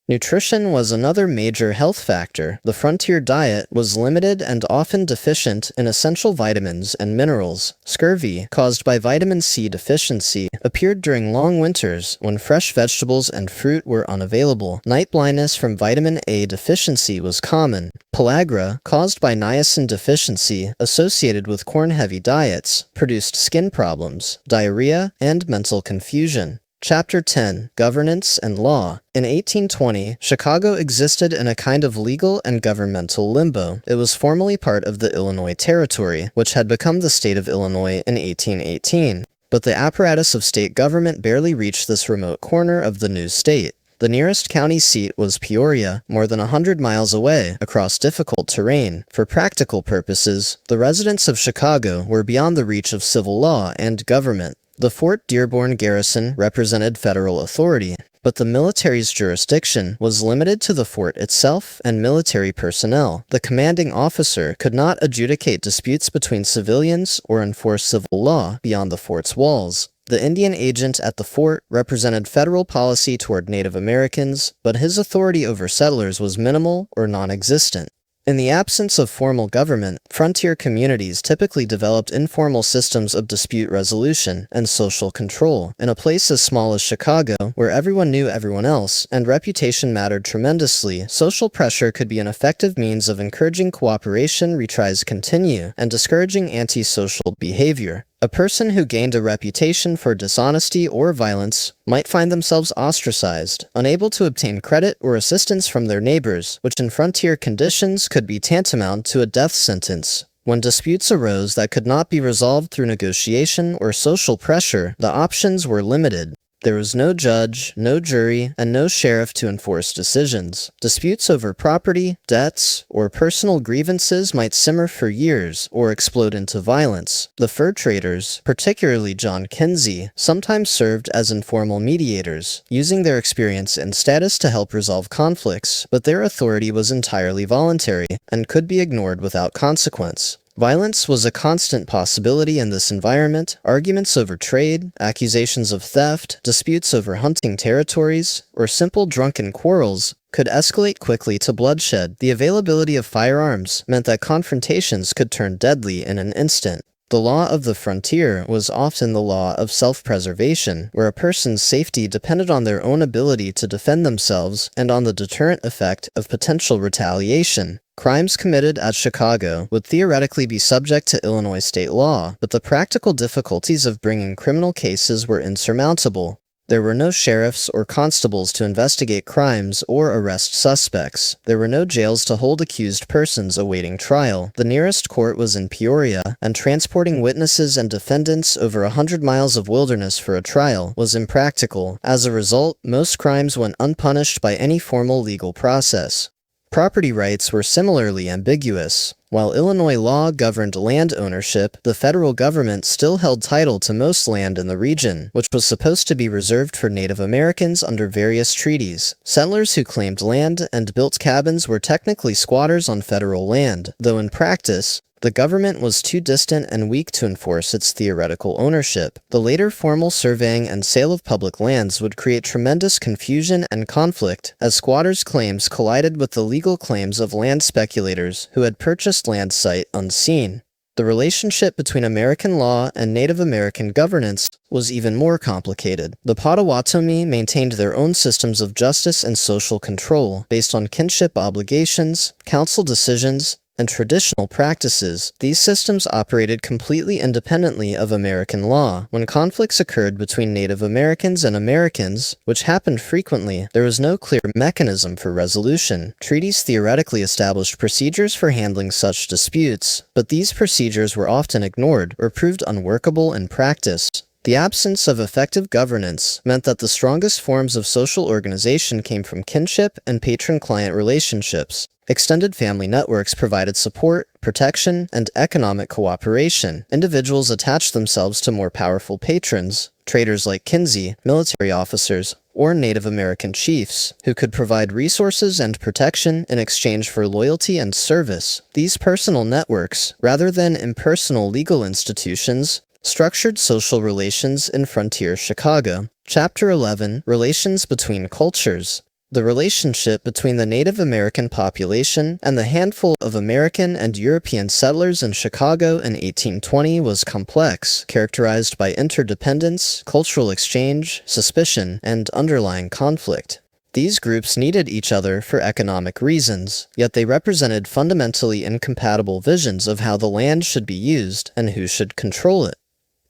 Nutrition was another major health factor. The frontier diet was limited and often deficient in essential vitamins and minerals. Scurvy, caused by vitamin C deficiency, appeared during long winters when fresh vegetables and fruit were unavailable. Night blindness from vitamin A deficiency was common. Pellagra, caused by niacin deficiency associated with corn-heavy diets, produced skin problems, diarrhea, and mental confusion. Chapter 10. Governance and Law. In 1820, Chicago existed in a kind of legal and governmental limbo. It was formerly part of the Illinois Territory, which had become the state of Illinois in 1818. But the apparatus of state government barely reached this remote corner of the new state. The The nearest county seat was Peoria, more than 100 miles away, across difficult terrain. For practical purposes, the residents of Chicago were beyond the reach of civil law and government. The Fort Dearborn garrison represented federal authority, but the military's jurisdiction was limited to the fort itself and military personnel. The commanding officer could not adjudicate disputes between civilians or enforce civil law beyond the fort's walls. The Indian agent at the fort represented federal policy toward Native Americans, but his authority over settlers was minimal or non-existent. In the absence of formal government, frontier communities typically developed informal systems of dispute resolution and social control. In a place as small as Chicago, where everyone knew everyone else and reputation mattered tremendously, social pressure could be an effective means of encouraging cooperation, retries continue, and discouraging antisocial behavior. A person who gained a reputation for dishonesty or violence might find themselves ostracized, unable to obtain credit or assistance from their neighbors, which in frontier conditions could be tantamount to a death sentence. When disputes arose that could not be resolved through negotiation or social pressure, the options were limited. There was no judge, no jury, and no sheriff to enforce decisions. Disputes over property, debts, or personal grievances might simmer for years or explode into violence. The fur traders, particularly John Kinsey, sometimes served as informal mediators, using their experience and status to help resolve conflicts, but their authority was entirely voluntary and could be ignored without consequence. Violence was a constant possibility in this environment. Arguments over trade, accusations of theft, disputes over hunting territories, or simple drunken quarrels could escalate quickly to bloodshed. The availability of firearms meant that confrontations could turn deadly in an instant. The law of the frontier was often the law of self-preservation, where a person's safety depended on their own ability to defend themselves and on the deterrent effect of potential retaliation. Crimes committed at Chicago would theoretically be subject to Illinois state law, but the practical difficulties of bringing criminal cases were insurmountable. There were no sheriffs or constables to investigate crimes or arrest suspects. There were no jails to hold accused persons awaiting trial. The nearest court was in Peoria, and transporting witnesses and defendants over 100 miles of wilderness for a trial was impractical. As a result, most crimes went unpunished by any formal legal process. Property rights were similarly ambiguous. While Illinois law governed land ownership, the federal government still held title to most land in the region, which was supposed to be reserved for Native Americans under various treaties. Settlers who claimed land and built cabins were technically squatters on federal land, though in practice, the government was too distant and weak to enforce its theoretical ownership. The later formal surveying and sale of public lands would create tremendous confusion and conflict, as squatters' claims collided with the legal claims of land speculators who had purchased land sight unseen. The relationship between American law and Native American governance was even more complicated. The Potawatomi maintained their own systems of justice and social control based on kinship obligations, council decisions, and traditional practices. These systems operated completely independently of American law. When conflicts occurred between Native Americans and Americans, which happened frequently, there was no clear mechanism for resolution. Treaties theoretically established procedures for handling such disputes, but these procedures were often ignored or proved unworkable in practice. The absence of effective governance meant that the strongest forms of social organization came from kinship and patron-client relationships. Extended family networks provided support, protection, and economic cooperation. Individuals attached themselves to more powerful patrons, traders like Kinsey, military officers, or Native American chiefs, who could provide resources and protection in exchange for loyalty and service. These personal networks, rather than impersonal legal institutions, structured social relations in frontier Chicago. Chapter 11: Relations Between Cultures. The relationship between the Native American population and the handful of American and European settlers in Chicago in 1820 was complex, characterized by interdependence, cultural exchange, suspicion, and underlying conflict. These groups needed each other for economic reasons, yet they represented fundamentally incompatible visions of how the land should be used and who should control it.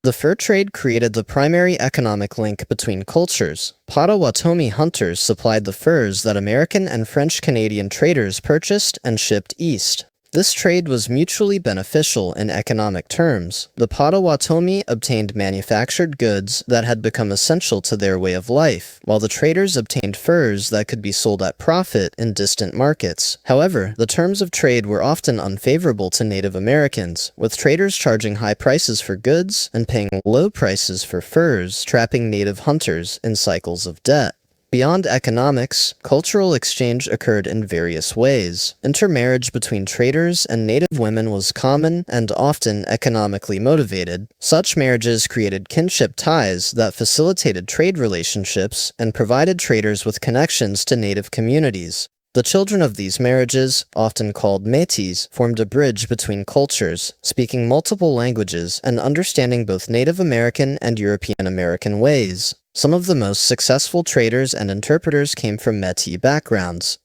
The fur trade created the primary economic link between cultures. Potawatomi hunters supplied the furs that American and French-Canadian traders purchased and shipped east. This trade was mutually beneficial in economic terms. The Potawatomi obtained manufactured goods that had become essential to their way of life, while the traders obtained furs that could be sold at profit in distant markets. However, the terms of trade were often unfavorable to Native Americans, with traders charging high prices for goods and paying low prices for furs, trapping native hunters in cycles of debt. Beyond economics, cultural exchange occurred in various ways. Intermarriage between traders and native women was common and often economically motivated. Such marriages created kinship ties that facilitated trade relationships and provided traders with connections to native communities. The children of these marriages, often called métis, formed a bridge between cultures, speaking multiple languages and understanding both Native American and European American ways. Some of the most successful traders and interpreters came from Métis backgrounds.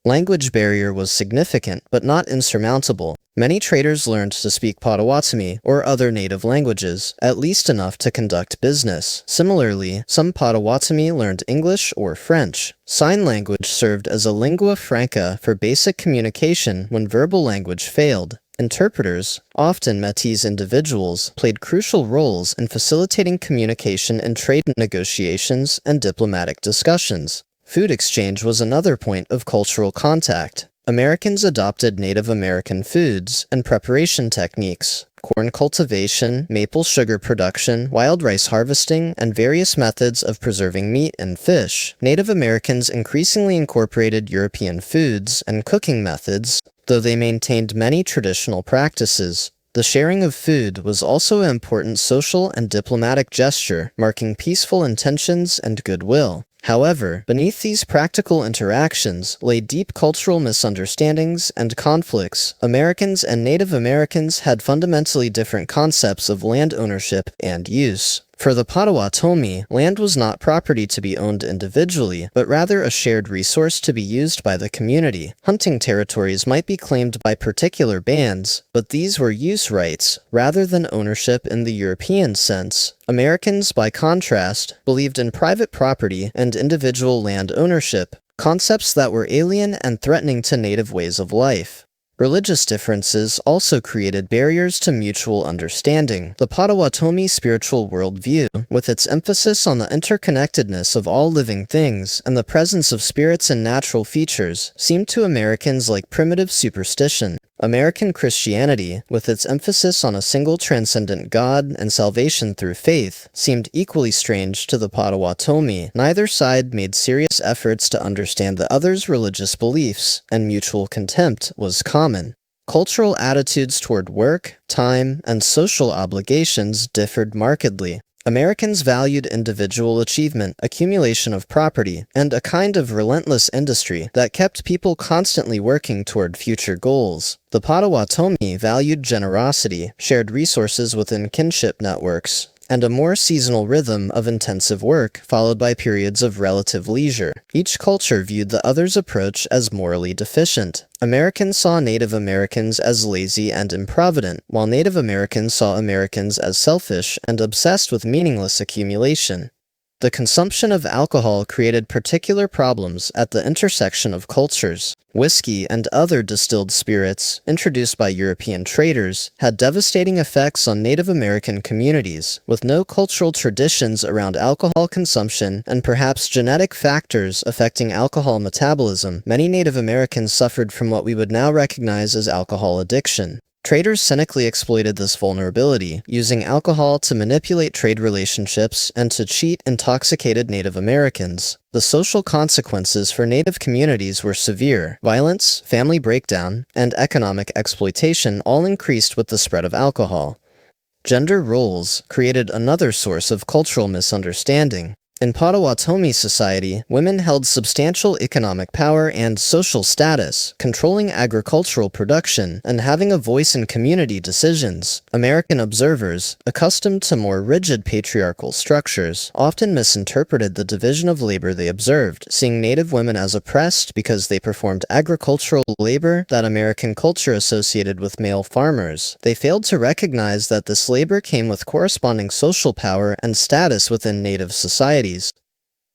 Language barrier was significant, but not insurmountable. Many traders learned to speak Potawatomi or other native languages, at least enough to conduct business. Similarly, some Potawatomi learned English or French. Sign language served as a lingua franca for basic communication when verbal language failed. Interpreters, often Métis individuals, played crucial roles in facilitating communication in trade negotiations and diplomatic discussions. Food exchange was another point of cultural contact. Americans adopted Native American foods and preparation techniques. Corn cultivation, maple sugar production, wild rice harvesting, and various methods of preserving meat and fish. Native Americans increasingly incorporated European foods and cooking methods, though they maintained many traditional practices. The sharing of food was also an important social and diplomatic gesture, marking peaceful intentions and goodwill. However, beneath these practical interactions lay deep cultural misunderstandings and conflicts. Americans and Native Americans had fundamentally different concepts of land ownership and use. For the Potawatomi, land was not property to be owned individually, but rather a shared resource to be used by the community. Hunting territories might be claimed by particular bands, but these were use rights, rather than ownership in the European sense. Americans, by contrast, believed in private property and individual land ownership, concepts that were alien and threatening to native ways of life. Religious differences also created barriers to mutual understanding. The Potawatomi spiritual worldview, with its emphasis on the interconnectedness of all living things and the presence of spirits and natural features, seemed to Americans like primitive superstition. American Christianity, with its emphasis on a single transcendent God and salvation through faith, seemed equally strange to the Potawatomi. Neither side made serious efforts to understand the other's religious beliefs, and mutual contempt was common. Cultural attitudes toward work, time, and social obligations differed markedly. Americans valued individual achievement, accumulation of property, and a kind of relentless industry that kept people constantly working toward future goals. The Potawatomi valued generosity, shared resources within kinship networks, and a more seasonal rhythm of intensive work, followed by periods of relative leisure. Each culture viewed the other's approach as morally deficient. Americans saw Native Americans as lazy and improvident, while Native Americans saw Americans as selfish and obsessed with meaningless accumulation. The consumption of alcohol created particular problems at the intersection of cultures. Whiskey and other distilled spirits, introduced by European traders, had devastating effects on Native American communities. With no cultural traditions around alcohol consumption and perhaps genetic factors affecting alcohol metabolism, many Native Americans suffered from what we would now recognize as alcohol addiction. Traders cynically exploited this vulnerability, using alcohol to manipulate trade relationships and to cheat intoxicated Native Americans. The social consequences for Native communities were severe. Violence, family breakdown, and economic exploitation all increased with the spread of alcohol. Gender roles created another source of cultural misunderstanding. In Potawatomi society, women held substantial economic power and social status, controlling agricultural production and having a voice in community decisions. American observers, accustomed to more rigid patriarchal structures, often misinterpreted the division of labor they observed, seeing Native women as oppressed because they performed agricultural labor that American culture associated with male farmers. They failed to recognize that this labor came with corresponding social power and status within Native societies.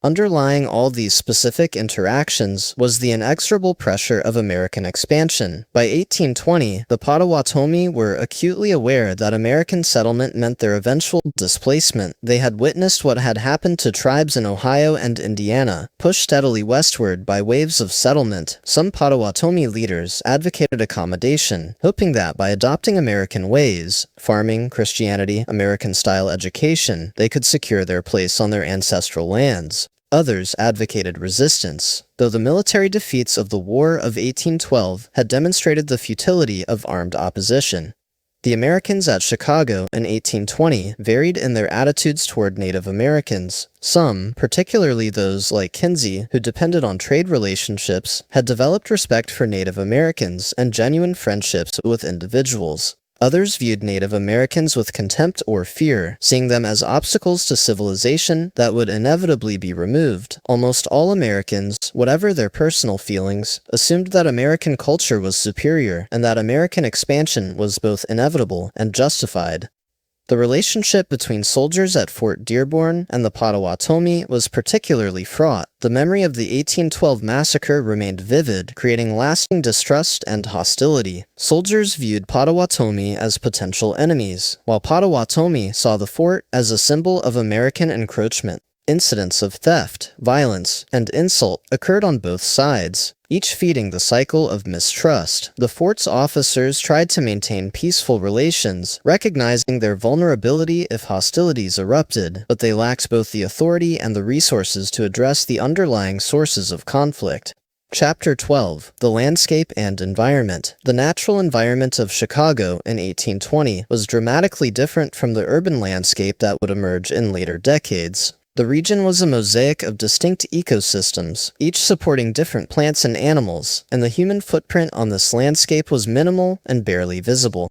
Underlying all these specific interactions was the inexorable pressure of American expansion. By 1820, the Potawatomi were acutely aware that American settlement meant their eventual displacement. They had witnessed what had happened to tribes in Ohio and Indiana, pushed steadily westward by waves of settlement. Some Potawatomi leaders advocated accommodation, hoping that by adopting American ways, farming, Christianity, American-style education, they could secure their place on their ancestral lands. Others advocated resistance, though the military defeats of the War of 1812 had demonstrated the futility of armed opposition. The Americans at Chicago in 1820 varied in their attitudes toward Native Americans. Some, particularly those like Kinsey, who depended on trade relationships, had developed respect for Native Americans and genuine friendships with individuals. Others viewed Native Americans with contempt or fear, seeing them as obstacles to civilization that would inevitably be removed. Almost all Americans, whatever their personal feelings, assumed that American culture was superior and that American expansion was both inevitable and justified. The relationship between soldiers at Fort Dearborn and the Potawatomi was particularly fraught. The memory of the 1812 massacre remained vivid, creating lasting distrust and hostility. Soldiers viewed Potawatomi as potential enemies, while Potawatomi saw the fort as a symbol of American encroachment. Incidents of theft, violence, and insult occurred on both sides, each feeding the cycle of mistrust. The fort's officers tried to maintain peaceful relations, recognizing their vulnerability if hostilities erupted, but they lacked both the authority and the resources to address the underlying sources of conflict. Chapter 12. The Landscape and Environment. The natural environment of Chicago in 1820 was dramatically different from the urban landscape that would emerge in later decades. The region was a mosaic of distinct ecosystems, each supporting different plants and animals, and the human footprint on this landscape was minimal and barely visible.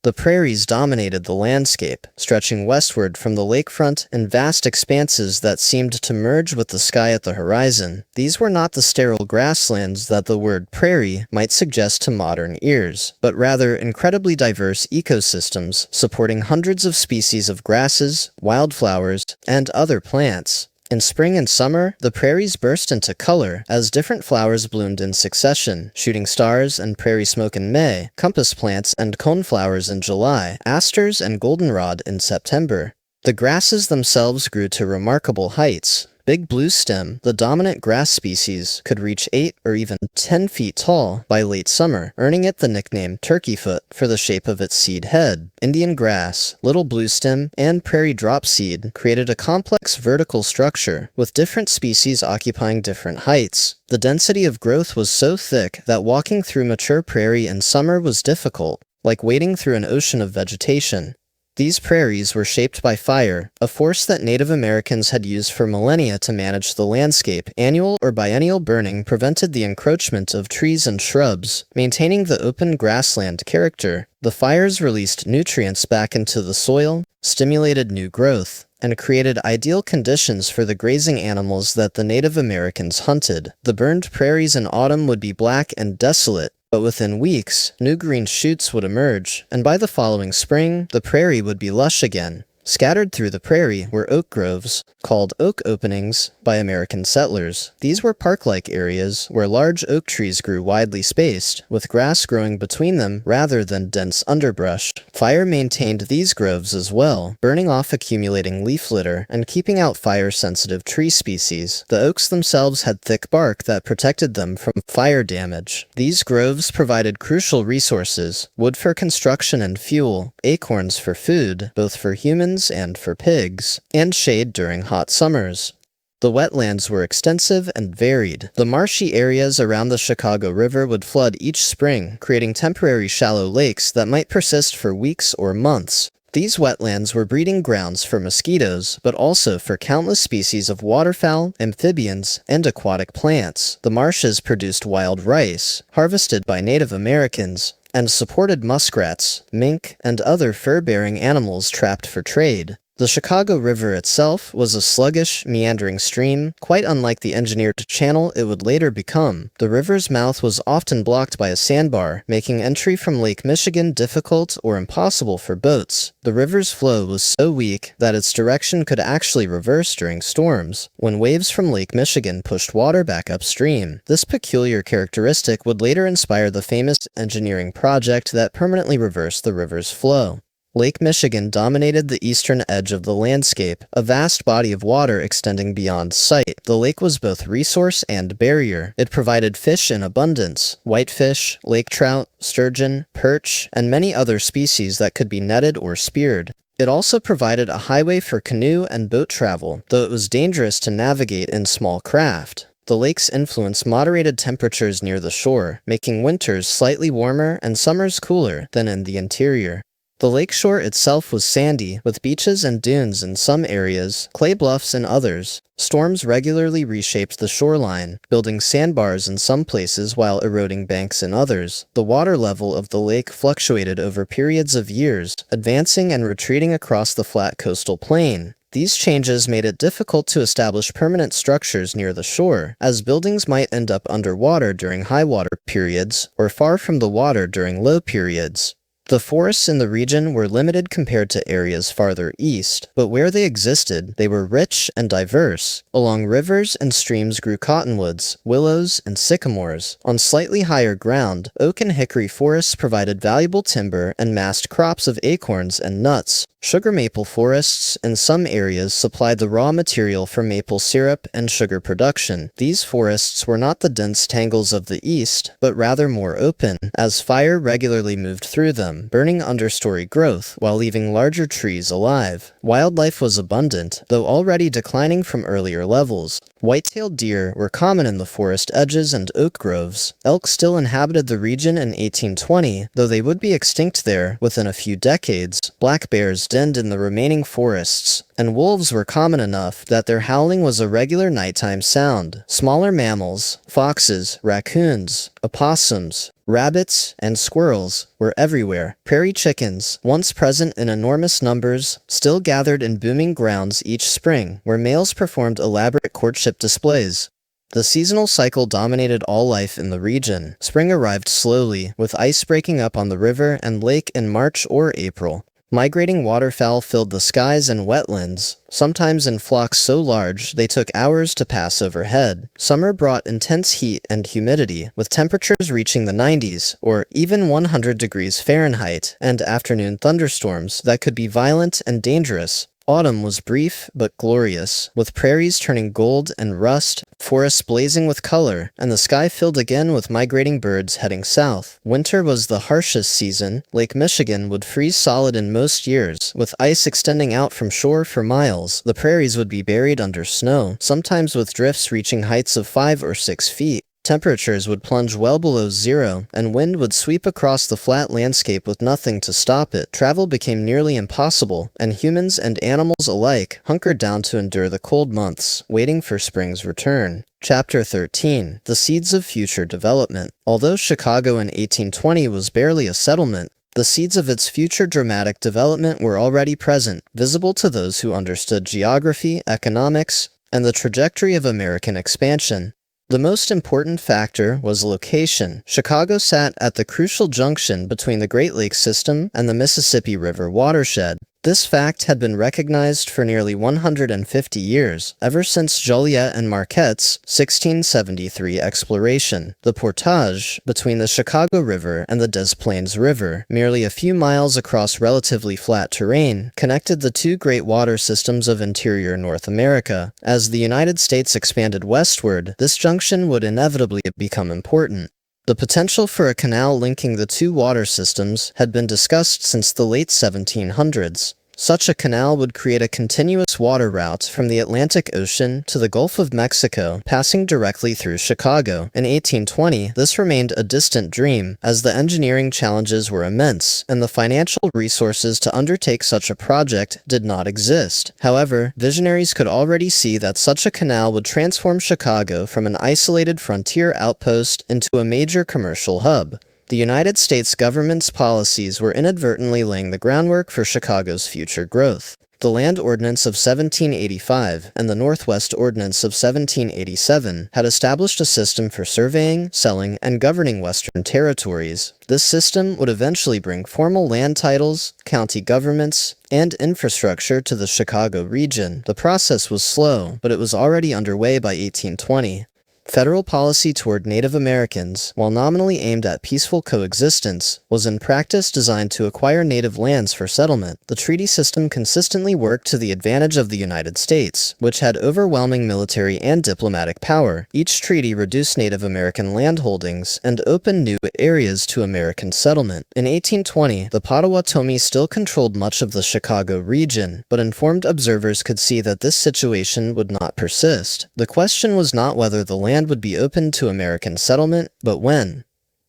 The prairies dominated the landscape, stretching westward from the lakefront in vast expanses that seemed to merge with the sky at the horizon. These were not the sterile grasslands that the word prairie might suggest to modern ears, but rather incredibly diverse ecosystems supporting hundreds of species of grasses, wildflowers, and other plants. In spring and summer, the prairies burst into color as different flowers bloomed in succession: shooting stars and prairie smoke in May, compass plants and coneflowers in July, asters and goldenrod in September. The grasses themselves grew to remarkable heights. Big bluestem, the dominant grass species, could reach 8 or even 10 feet tall by late summer, earning it the nickname turkeyfoot for the shape of its seed head. Indian grass, little bluestem, and prairie dropseed created a complex vertical structure, with different species occupying different heights. The density of growth was so thick that walking through mature prairie in summer was difficult, like wading through an ocean of vegetation. These prairies were shaped by fire, a force that Native Americans had used for millennia to manage the landscape. Annual or biennial burning prevented the encroachment of trees and shrubs, maintaining the open grassland character. The fires released nutrients back into the soil, stimulated new growth, and created ideal conditions for the grazing animals that the Native Americans hunted. The burned prairies in autumn would be black and desolate, but within weeks, new green shoots would emerge, and by the following spring, the prairie would be lush again. Scattered through the prairie were oak groves, called oak openings by American settlers. These were park-like areas where large oak trees grew widely spaced, with grass growing between them rather than dense underbrush. Fire maintained these groves as well, burning off accumulating leaf litter and keeping out fire-sensitive tree species. The oaks themselves had thick bark that protected them from fire damage. These groves provided crucial resources: wood for construction and fuel, acorns for food, both for humans and for pigs, and shade during hot summers. The wetlands were extensive and varied. The marshy areas around the Chicago River would flood each spring, creating temporary shallow lakes that might persist for weeks or months. These wetlands were breeding grounds for mosquitoes, but also for countless species of waterfowl, amphibians, and aquatic plants. The marshes produced wild rice, harvested by Native Americans, and supported muskrats, mink, and other fur-bearing animals trapped for trade. The Chicago River itself was a sluggish, meandering stream, quite unlike the engineered channel it would later become. The river's mouth was often blocked by a sandbar, making entry from Lake Michigan difficult or impossible for boats. The river's flow was so weak that its direction could actually reverse during storms, when waves from Lake Michigan pushed water back upstream. This peculiar characteristic would later inspire the famous engineering project that permanently reversed the river's flow. Lake Michigan dominated the eastern edge of the landscape, a vast body of water extending beyond sight. The lake was both resource and barrier. It provided fish in abundance: whitefish, lake trout, sturgeon, perch, and many other species that could be netted or speared. It also provided a highway for canoe and boat travel, though it was dangerous to navigate in small craft. The lake's influence moderated temperatures near the shore, making winters slightly warmer and summers cooler than in the interior. The lakeshore itself was sandy, with beaches and dunes in some areas, clay bluffs in others. Storms regularly reshaped the shoreline, building sandbars in some places while eroding banks in others. The water level of the lake fluctuated over periods of years, advancing and retreating across the flat coastal plain. These changes made it difficult to establish permanent structures near the shore, as buildings might end up underwater during high water periods, or far from the water during low periods. The forests in the region were limited compared to areas farther east, but where they existed, they were rich and diverse. Along rivers and streams grew cottonwoods, willows, and sycamores. On slightly higher ground, oak and hickory forests provided valuable timber and massed crops of acorns and nuts. Sugar maple forests in some areas supplied the raw material for maple syrup and sugar production. These forests were not the dense tangles of the east, but rather more open, as fire regularly moved through them, burning understory growth while leaving larger trees alive. Wildlife was abundant, though already declining from earlier levels. White-tailed deer were common in the forest edges and oak groves. Elk still inhabited the region in 1820, though they would be extinct there within a few decades. Black bears denned in the remaining forests, and wolves were common enough that their howling was a regular nighttime sound. Smaller mammals, foxes, raccoons, opossums, rabbits, and squirrels were everywhere. Prairie chickens, once present in enormous numbers, still gathered in booming grounds each spring, where males performed elaborate courtship displays. The seasonal cycle dominated all life in the region. Spring arrived slowly, with ice breaking up on the river and lake in March or April. Migrating waterfowl filled the skies and wetlands, sometimes in flocks so large they took hours to pass overhead. Summer brought intense heat and humidity, with temperatures reaching the 90s, or even 100 degrees Fahrenheit, and afternoon thunderstorms that could be violent and dangerous. Autumn was brief but glorious, with prairies turning gold and rust, forests blazing with color, and the sky filled again with migrating birds heading south. Winter was the harshest season. Lake Michigan would freeze solid in most years, with ice extending out from shore for miles. The prairies would be buried under snow, sometimes with drifts reaching heights of 5 or 6 feet. Temperatures would plunge well below zero, and wind would sweep across the flat landscape with nothing to stop it. Travel became nearly impossible, and humans and animals alike hunkered down to endure the cold months, waiting for spring's return. Chapter 13. The Seeds of Future Development. Although Chicago in 1820 was barely a settlement, the seeds of its future dramatic development were already present, visible to those who understood geography, economics, and the trajectory of American expansion. The most important factor was location. Chicago sat at the crucial junction between the Great Lakes system and the Mississippi River watershed. This fact had been recognized for nearly 150 years, ever since Joliet and Marquette's 1673 exploration. The portage between the Chicago River and the Des Plaines River, merely a few miles across relatively flat terrain, connected the two great water systems of interior North America. As the United States expanded westward, this junction would inevitably become important. The potential for a canal linking the two water systems had been discussed since the late 1700s. Such a canal would create a continuous water route from the Atlantic Ocean to the Gulf of Mexico, passing directly through Chicago. In 1820, this remained a distant dream, as the engineering challenges were immense, and the financial resources to undertake such a project did not exist. However, visionaries could already see that such a canal would transform Chicago from an isolated frontier outpost into a major commercial hub. The United States government's policies were inadvertently laying the groundwork for Chicago's future growth. The Land Ordinance of 1785 and the Northwest Ordinance of 1787 had established a system for surveying, selling, and governing Western territories. This system would eventually bring formal land titles, county governments, and infrastructure to the Chicago region. The process was slow, but it was already underway by 1820. Federal policy toward Native Americans, while nominally aimed at peaceful coexistence, was in practice designed to acquire native lands for settlement. The treaty system consistently worked to the advantage of the United States, which had overwhelming military and diplomatic power. Each treaty reduced Native American landholdings and opened new areas to American settlement. In 1820, the Potawatomi still controlled much of the Chicago region, but informed observers could see that this situation would not persist. The question was not whether the land would be open to American settlement, but when.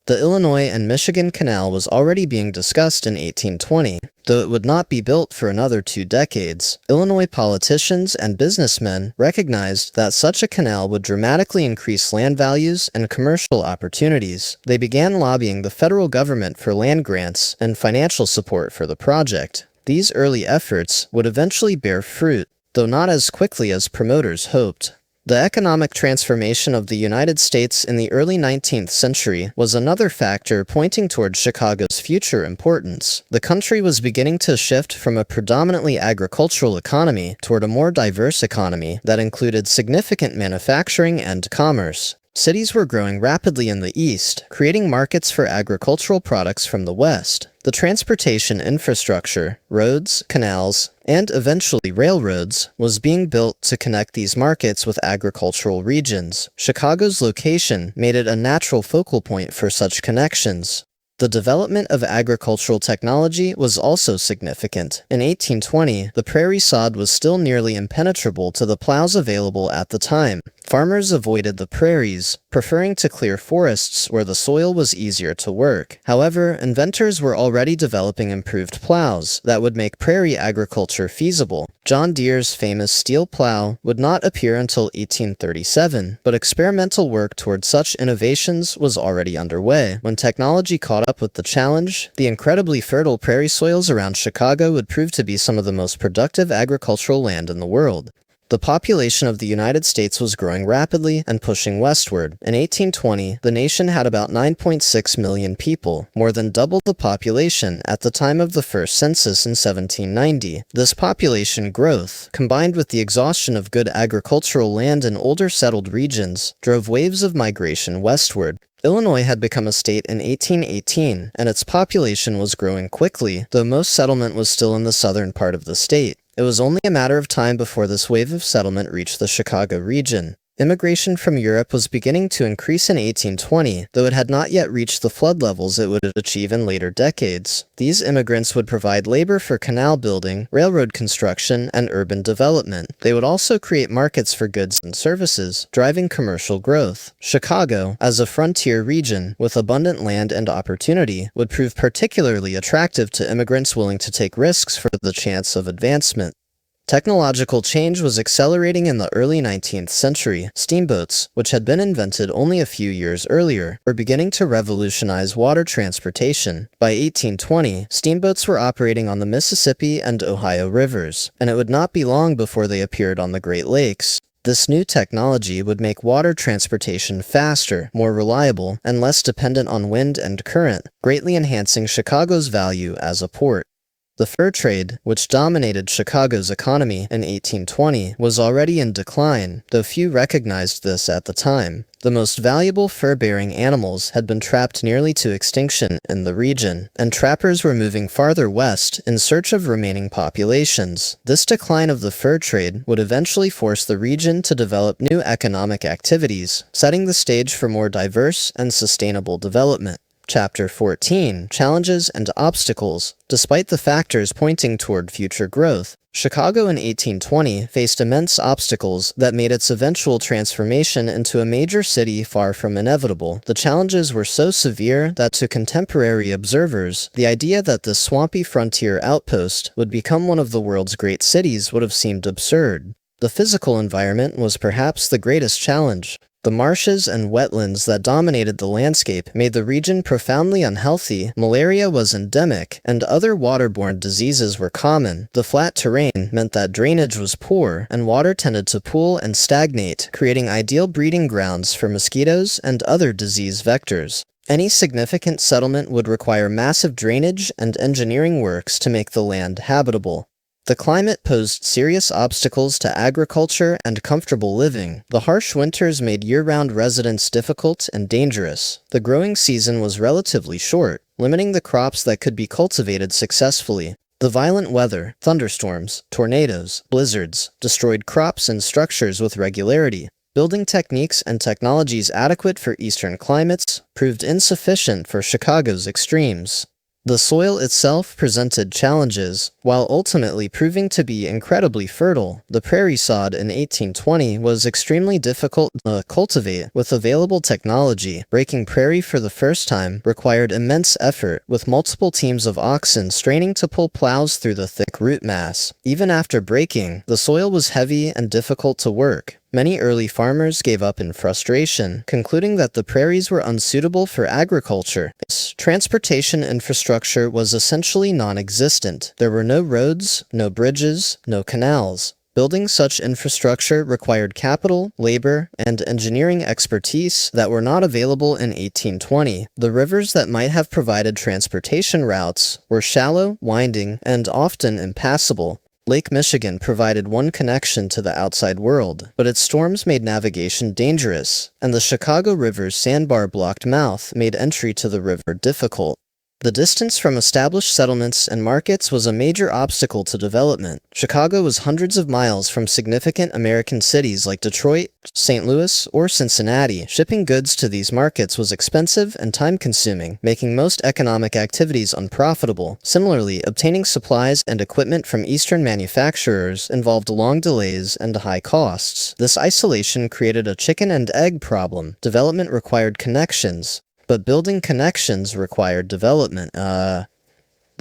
The Illinois and Michigan Canal was already being discussed in 1820, though it would not be built for another 2 decades. Illinois politicians and businessmen recognized that such a canal would dramatically increase land values and commercial opportunities. They began lobbying the federal government for land grants and financial support for the project. These early efforts would eventually bear fruit, though not as quickly as promoters hoped. The economic transformation of the United States in the early 19th century was another factor pointing toward Chicago's future importance. The country was beginning to shift from a predominantly agricultural economy toward a more diverse economy that included significant manufacturing and commerce. Cities were growing rapidly in the east, creating markets for agricultural products from the west. The transportation infrastructure, roads, canals, and eventually railroads, was being built to connect these markets with agricultural regions. Chicago's location made it a natural focal point for such connections. The development of agricultural technology was also significant. In 1820, the prairie sod was still nearly impenetrable to the plows available at the time. Farmers avoided the prairies, preferring to clear forests where the soil was easier to work. However, inventors were already developing improved plows that would make prairie agriculture feasible. John Deere's famous steel plow would not appear until 1837, but experimental work toward such innovations was already underway. When technology caught up with the challenge, the incredibly fertile prairie soils around Chicago would prove to be some of the most productive agricultural land in the world. The population of the United States was growing rapidly and pushing westward. In 1820, the nation had about 9.6 million people, more than double the population at the time of the first census in 1790. This population growth, combined with the exhaustion of good agricultural land in older settled regions, drove waves of migration westward. Illinois had become a state in 1818, and its population was growing quickly, though most settlement was still in the southern part of the state. It was only a matter of time before this wave of settlement reached the Chicago region. Immigration from Europe was beginning to increase in 1820, though it had not yet reached the flood levels it would achieve in later decades. These immigrants would provide labor for canal building, railroad construction, and urban development. They would also create markets for goods and services, driving commercial growth. Chicago, as a frontier region with abundant land and opportunity, would prove particularly attractive to immigrants willing to take risks for the chance of advancement. Technological change was accelerating in the early 19th century. Steamboats, which had been invented only a few years earlier, were beginning to revolutionize water transportation. By 1820, steamboats were operating on the Mississippi and Ohio rivers, and it would not be long before they appeared on the Great Lakes. This new technology would make water transportation faster, more reliable, and less dependent on wind and current, greatly enhancing Chicago's value as a port. The fur trade, which dominated Chicago's economy in 1820, was already in decline, though few recognized this at the time. The most valuable fur-bearing animals had been trapped nearly to extinction in the region, and trappers were moving farther west in search of remaining populations. This decline of the fur trade would eventually force the region to develop new economic activities, setting the stage for more diverse and sustainable development. Chapter 14, Challenges and Obstacles. Despite the factors pointing toward future growth, Chicago in 1820 faced immense obstacles that made its eventual transformation into a major city far from inevitable. The challenges were so severe that to contemporary observers, the idea that this swampy frontier outpost would become one of the world's great cities would have seemed absurd. The physical environment was perhaps the greatest challenge. The marshes and wetlands that dominated the landscape made the region profoundly unhealthy, malaria was endemic, and other waterborne diseases were common. The flat terrain meant that drainage was poor, and water tended to pool and stagnate, creating ideal breeding grounds for mosquitoes and other disease vectors. Any significant settlement would require massive drainage and engineering works to make the land habitable. The climate posed serious obstacles to agriculture and comfortable living. The harsh winters made year-round residence difficult and dangerous. The growing season was relatively short, limiting the crops that could be cultivated successfully. The violent weather, thunderstorms, tornadoes, blizzards, destroyed crops and structures with regularity. Building techniques and technologies adequate for eastern climates proved insufficient for Chicago's extremes. The soil itself presented challenges, while ultimately proving to be incredibly fertile. The prairie sod in 1820 was extremely difficult to cultivate with available technology. Breaking prairie for the first time required immense effort, with multiple teams of oxen straining to pull plows through the thick root mass. Even after breaking, the soil was heavy and difficult to work. Many early farmers gave up in frustration, concluding that the prairies were unsuitable for agriculture. Transportation infrastructure was essentially non-existent. There were no roads, no bridges, no canals. Building such infrastructure required capital, labor, and engineering expertise that were not available in 1820. The rivers that might have provided transportation routes were shallow, winding, and often impassable. Lake Michigan provided one connection to the outside world, but its storms made navigation dangerous, and the Chicago River's sandbar-blocked mouth made entry to the river difficult. The distance from established settlements and markets was a major obstacle to development. Chicago was hundreds of miles from significant American cities like Detroit, St. Louis, or Cincinnati. Shipping goods to these markets was expensive and time-consuming, making most economic activities unprofitable. Similarly, obtaining supplies and equipment from Eastern manufacturers involved long delays and high costs. This isolation created a chicken and egg problem. Development required connections, but building connections required development. The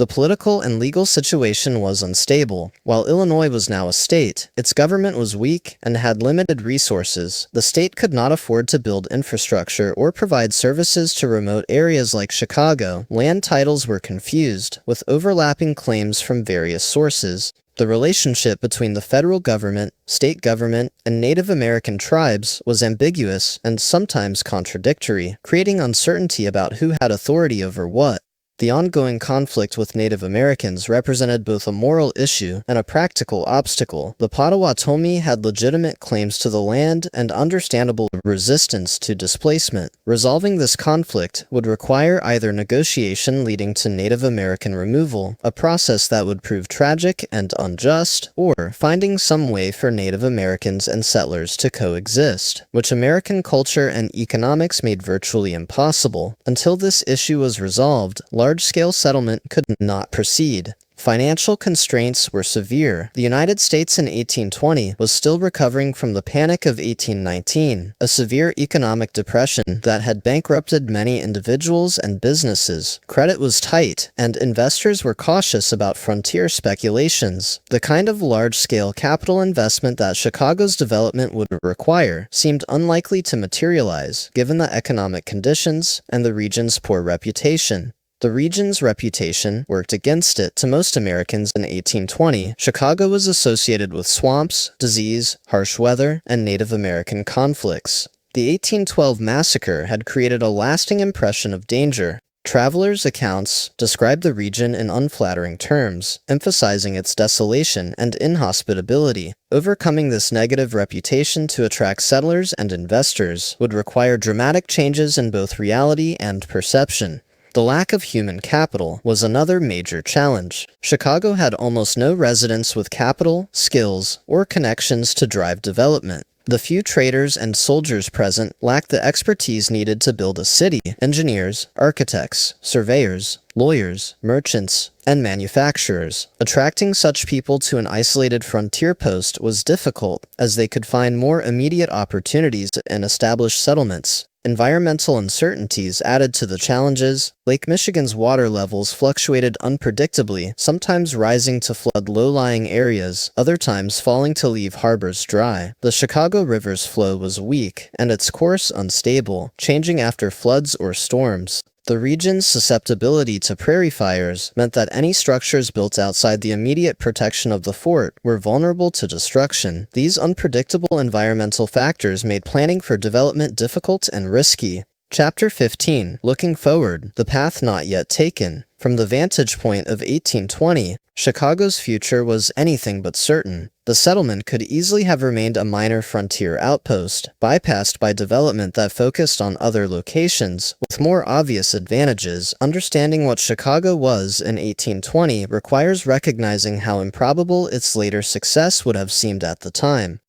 political and legal situation was unstable. While Illinois was now a state, its government was weak and had limited resources. The state could not afford to build infrastructure or provide services to remote areas like Chicago. Land titles were confused, with overlapping claims from various sources. The relationship between the federal government, state government, and Native American tribes was ambiguous and sometimes contradictory, creating uncertainty about who had authority over what. The ongoing conflict with Native Americans represented both a moral issue and a practical obstacle. The Potawatomi had legitimate claims to the land and understandable resistance to displacement. Resolving this conflict would require either negotiation leading to Native American removal, a process that would prove tragic and unjust, or finding some way for Native Americans and settlers to coexist, which American culture and economics made virtually impossible. Until this issue was resolved, large-scale settlement could not proceed. Financial constraints were severe. The United States in 1820 was still recovering from the Panic of 1819, a severe economic depression that had bankrupted many individuals and businesses. Credit was tight, and investors were cautious about frontier speculations. The kind of large-scale capital investment that Chicago's development would require seemed unlikely to materialize, given the economic conditions and the region's poor reputation. The region's reputation worked against it. To most Americans in 1820, Chicago was associated with swamps, disease, harsh weather, and Native American conflicts. The 1812 massacre had created a lasting impression of danger. Travelers' accounts described the region in unflattering terms, emphasizing its desolation and inhospitability. Overcoming this negative reputation to attract settlers and investors would require dramatic changes in both reality and perception. The lack of human capital was another major challenge. Chicago had almost no residents with capital, skills, or connections to drive development. The few traders and soldiers present lacked the expertise needed to build a city. Engineers, architects, surveyors, lawyers, merchants, and manufacturers. Attracting such people to an isolated frontier post was difficult, as they could find more immediate opportunities in established settlements. Environmental uncertainties added to the challenges. Lake Michigan's water levels fluctuated unpredictably, sometimes rising to flood low-lying areas, other times falling to leave harbors dry. The Chicago River's flow was weak, and its course unstable, changing after floods or storms. The region's susceptibility to prairie fires meant that any structures built outside the immediate protection of the fort were vulnerable to destruction. These unpredictable environmental factors made planning for development difficult and risky. Chapter 15. Looking Forward, the Path Not Yet Taken. From the vantage point of 1820, Chicago's future was anything but certain. The settlement could easily have remained a minor frontier outpost, bypassed by development that focused on other locations, with more obvious advantages. Understanding what Chicago was in 1820 requires recognizing how improbable its later success would have seemed at the time.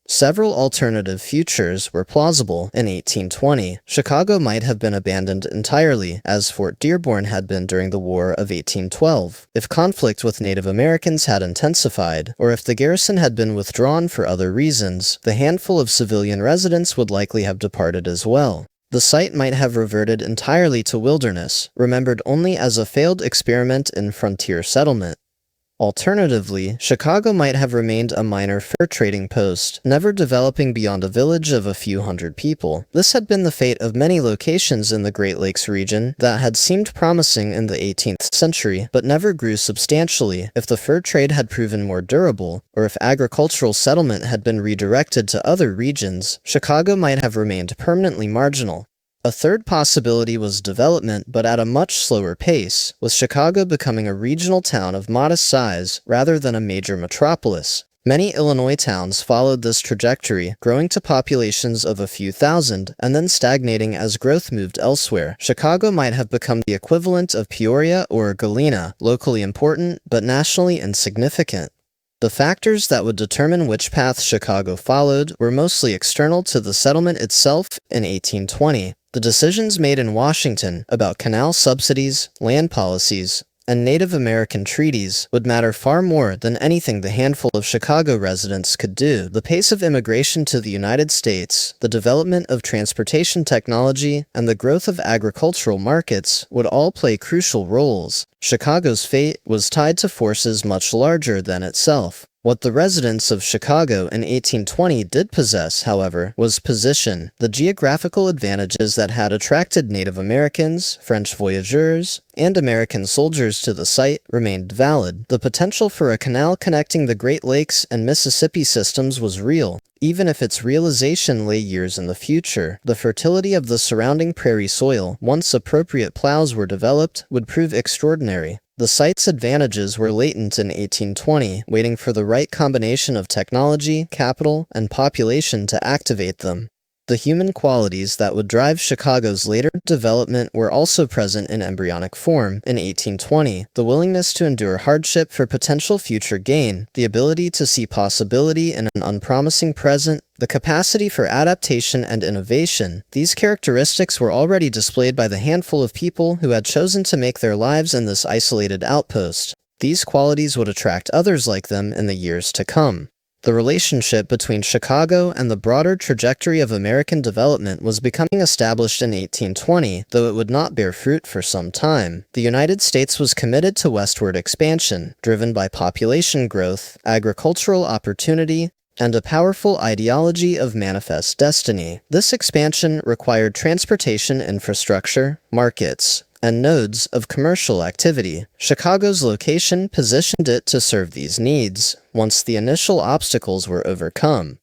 Several alternative futures were plausible in 1820. Chicago might have been abandoned entirely, as Fort Dearborn had been during the War of 1812, if conflict with Native Americans had intensified, or if the garrison had been withdrawn for other reasons. The handful of civilian residents would likely have departed as well. The site might have reverted entirely to wilderness, remembered only as a failed experiment in frontier settlement. Alternatively, Chicago might have remained a minor fur trading post, never developing beyond a village of a few hundred people. This had been the fate of many locations in the Great Lakes region that had seemed promising in the 18th century, but never grew substantially. If the fur trade had proven more durable, or if agricultural settlement had been redirected to other regions, Chicago might have remained permanently marginal. A third possibility was development, but at a much slower pace, with Chicago becoming a regional town of modest size rather than a major metropolis. Many Illinois towns followed this trajectory, growing to populations of a few thousand, and then stagnating as growth moved elsewhere. Chicago might have become the equivalent of Peoria or Galena, locally important, but nationally insignificant. The factors that would determine which path Chicago followed were mostly external to the settlement itself in 1820. The decisions made in Washington about canal subsidies, land policies, and Native American treaties would matter far more than anything the handful of Chicago residents could do. The pace of immigration to the United States, the development of transportation technology, and the growth of agricultural markets would all play crucial roles. Chicago's fate was tied to forces much larger than itself. What the residents of Chicago in 1820 did possess, however, was position. The geographical advantages that had attracted Native Americans, French voyageurs, and American soldiers to the site remained valid. The potential for a canal connecting the Great Lakes and Mississippi systems was real, even if its realization lay years in the future. The fertility of the surrounding prairie soil, once appropriate plows were developed, would prove extraordinary. The site's advantages were latent in 1820, waiting for the right combination of technology, capital, and population to activate them. The human qualities that would drive Chicago's later development were also present in embryonic form in 1820. The willingness to endure hardship for potential future gain, the ability to see possibility in an unpromising present, the capacity for adaptation and innovation. These characteristics were already displayed by the handful of people who had chosen to make their lives in this isolated outpost. These qualities would attract others like them in the years to come. The relationship between Chicago and the broader trajectory of American development was becoming established in 1820, though it would not bear fruit for some time. The United States was committed to westward expansion, driven by population growth, agricultural opportunity, and a powerful ideology of manifest destiny. This expansion required transportation infrastructure, markets, and nodes of commercial activity. Chicago's location positioned it to serve these needs, once the initial obstacles were overcome.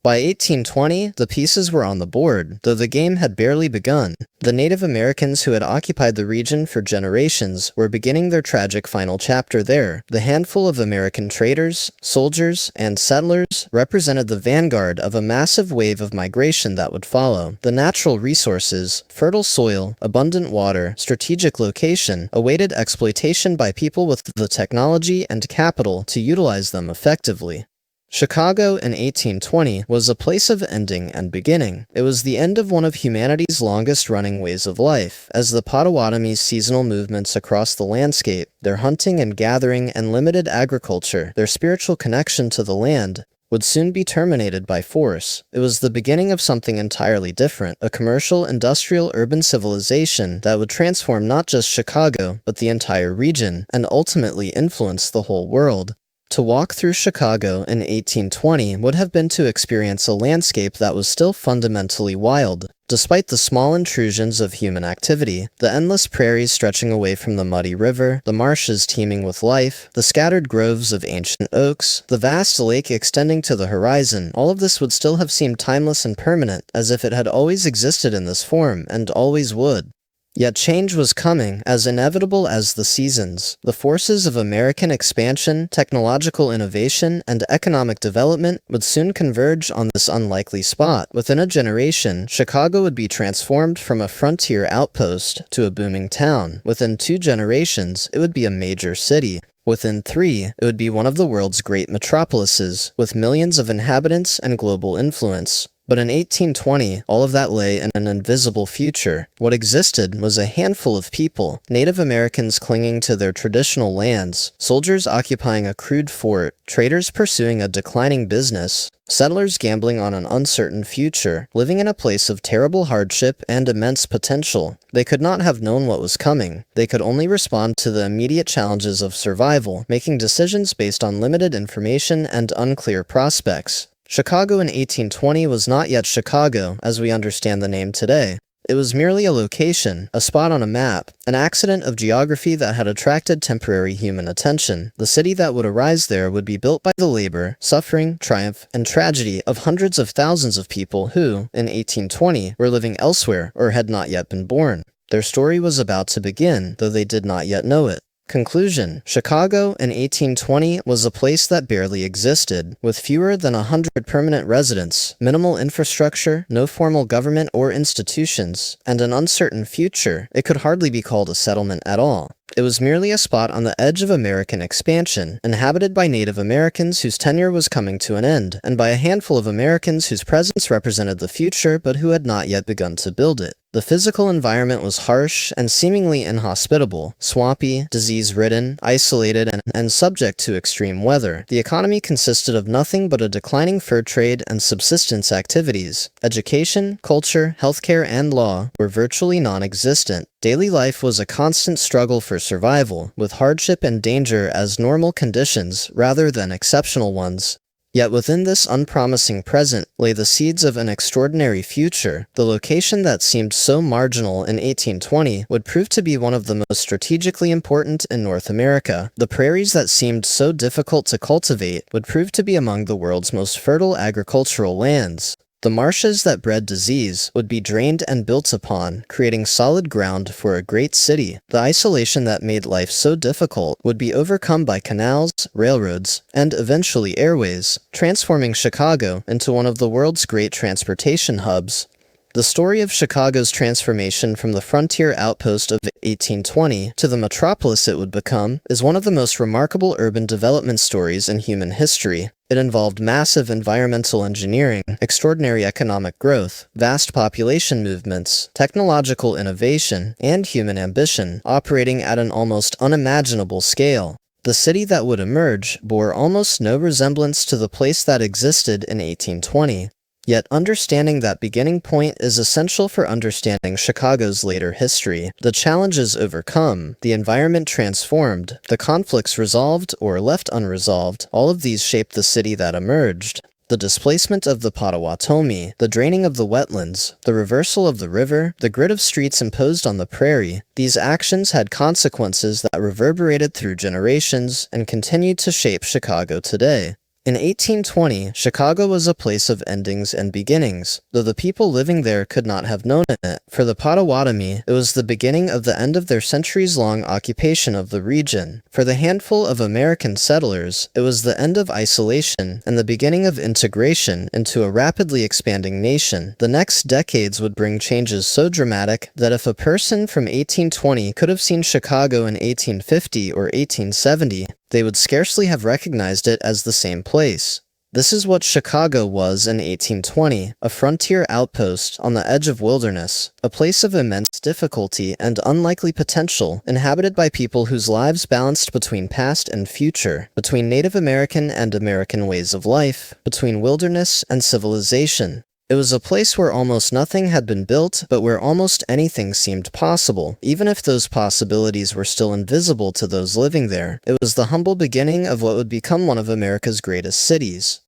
By 1820, the pieces were on the board, though the game had barely begun. The Native Americans who had occupied the region for generations were beginning their tragic final chapter there. The handful of American traders, soldiers, and settlers represented the vanguard of a massive wave of migration that would follow. The natural resources, fertile soil, abundant water, strategic location, awaited exploitation by people with the technology and capital to utilize them effectively. Chicago in 1820 was a place of ending and beginning. It was the end of one of humanity's longest-running ways of life, as the Potawatomi's seasonal movements across the landscape, their hunting and gathering and limited agriculture, their spiritual connection to the land, would soon be terminated by force. It was the beginning of something entirely different, a commercial, industrial, urban civilization that would transform not just Chicago, but the entire region, and ultimately influence the whole world. To walk through Chicago in 1820 would have been to experience a landscape that was still fundamentally wild. Despite the small intrusions of human activity, the endless prairies stretching away from the muddy river, the marshes teeming with life, the scattered groves of ancient oaks, the vast lake extending to the horizon, all of this would still have seemed timeless and permanent, as if it had always existed in this form, and always would. Yet change was coming, as inevitable as the seasons. The forces of American expansion, technological innovation, and economic development would soon converge on this unlikely spot. Within a generation, Chicago would be transformed from a frontier outpost to a booming town. Within 2 generations, it would be a major city. Within 3, it would be one of the world's great metropolises, with millions of inhabitants and global influence. But in 1820, all of that lay in an invisible future. What existed was a handful of people, Native Americans clinging to their traditional lands, soldiers occupying a crude fort, traders pursuing a declining business, settlers gambling on an uncertain future, living in a place of terrible hardship and immense potential. They could not have known what was coming. They could only respond to the immediate challenges of survival, making decisions based on limited information and unclear prospects. Chicago in 1820 was not yet Chicago, as we understand the name today. It was merely a location, a spot on a map, an accident of geography that had attracted temporary human attention. The city that would arise there would be built by the labor, suffering, triumph, and tragedy of hundreds of thousands of people who, in 1820, were living elsewhere or had not yet been born. Their story was about to begin, though they did not yet know it. Conclusion: Chicago in 1820 was a place that barely existed, with fewer than 100 permanent residents, minimal infrastructure, no formal government or institutions, and an uncertain future. It could hardly be called a settlement at all. It was merely a spot on the edge of American expansion, inhabited by Native Americans whose tenure was coming to an end, and by a handful of Americans whose presence represented the future but who had not yet begun to build it. The physical environment was harsh and seemingly inhospitable, swampy, disease-ridden, isolated, and subject to extreme weather. The economy consisted of nothing but a declining fur trade and subsistence activities. Education, culture, healthcare, and law were virtually non-existent. Daily life was a constant struggle for survival, with hardship and danger as normal conditions rather than exceptional ones. Yet within this unpromising present lay the seeds of an extraordinary future. The location that seemed so marginal in 1820 would prove to be one of the most strategically important in North America. The prairies that seemed so difficult to cultivate would prove to be among the world's most fertile agricultural lands. The marshes that bred disease would be drained and built upon, creating solid ground for a great city. The isolation that made life so difficult would be overcome by canals, railroads, and eventually airways, transforming Chicago into one of the world's great transportation hubs. The story of Chicago's transformation from the frontier outpost of 1820 to the metropolis it would become is one of the most remarkable urban development stories in human history. It involved massive environmental engineering, extraordinary economic growth, vast population movements, technological innovation, and human ambition, operating at an almost unimaginable scale. The city that would emerge bore almost no resemblance to the place that existed in 1820. Yet understanding that beginning point is essential for understanding Chicago's later history. The challenges overcome, the environment transformed, the conflicts resolved or left unresolved, all of these shaped the city that emerged. The displacement of the Potawatomi, the draining of the wetlands, the reversal of the river, the grid of streets imposed on the prairie, these actions had consequences that reverberated through generations and continued to shape Chicago today. In 1820, Chicago was a place of endings and beginnings, though the people living there could not have known it. For the Potawatomi, it was the beginning of the end of their centuries-long occupation of the region. For the handful of American settlers, it was the end of isolation and the beginning of integration into a rapidly expanding nation. The next decades would bring changes so dramatic that if a person from 1820 could have seen Chicago in 1850 or 1870, they would scarcely have recognized it as the same place. This is what Chicago was in 1820, a frontier outpost on the edge of wilderness, a place of immense difficulty and unlikely potential, inhabited by people whose lives balanced between past and future, between Native American and American ways of life, between wilderness and civilization. It was a place where almost nothing had been built, but where almost anything seemed possible, even if those possibilities were still invisible to those living there. It was the humble beginning of what would become one of America's greatest cities.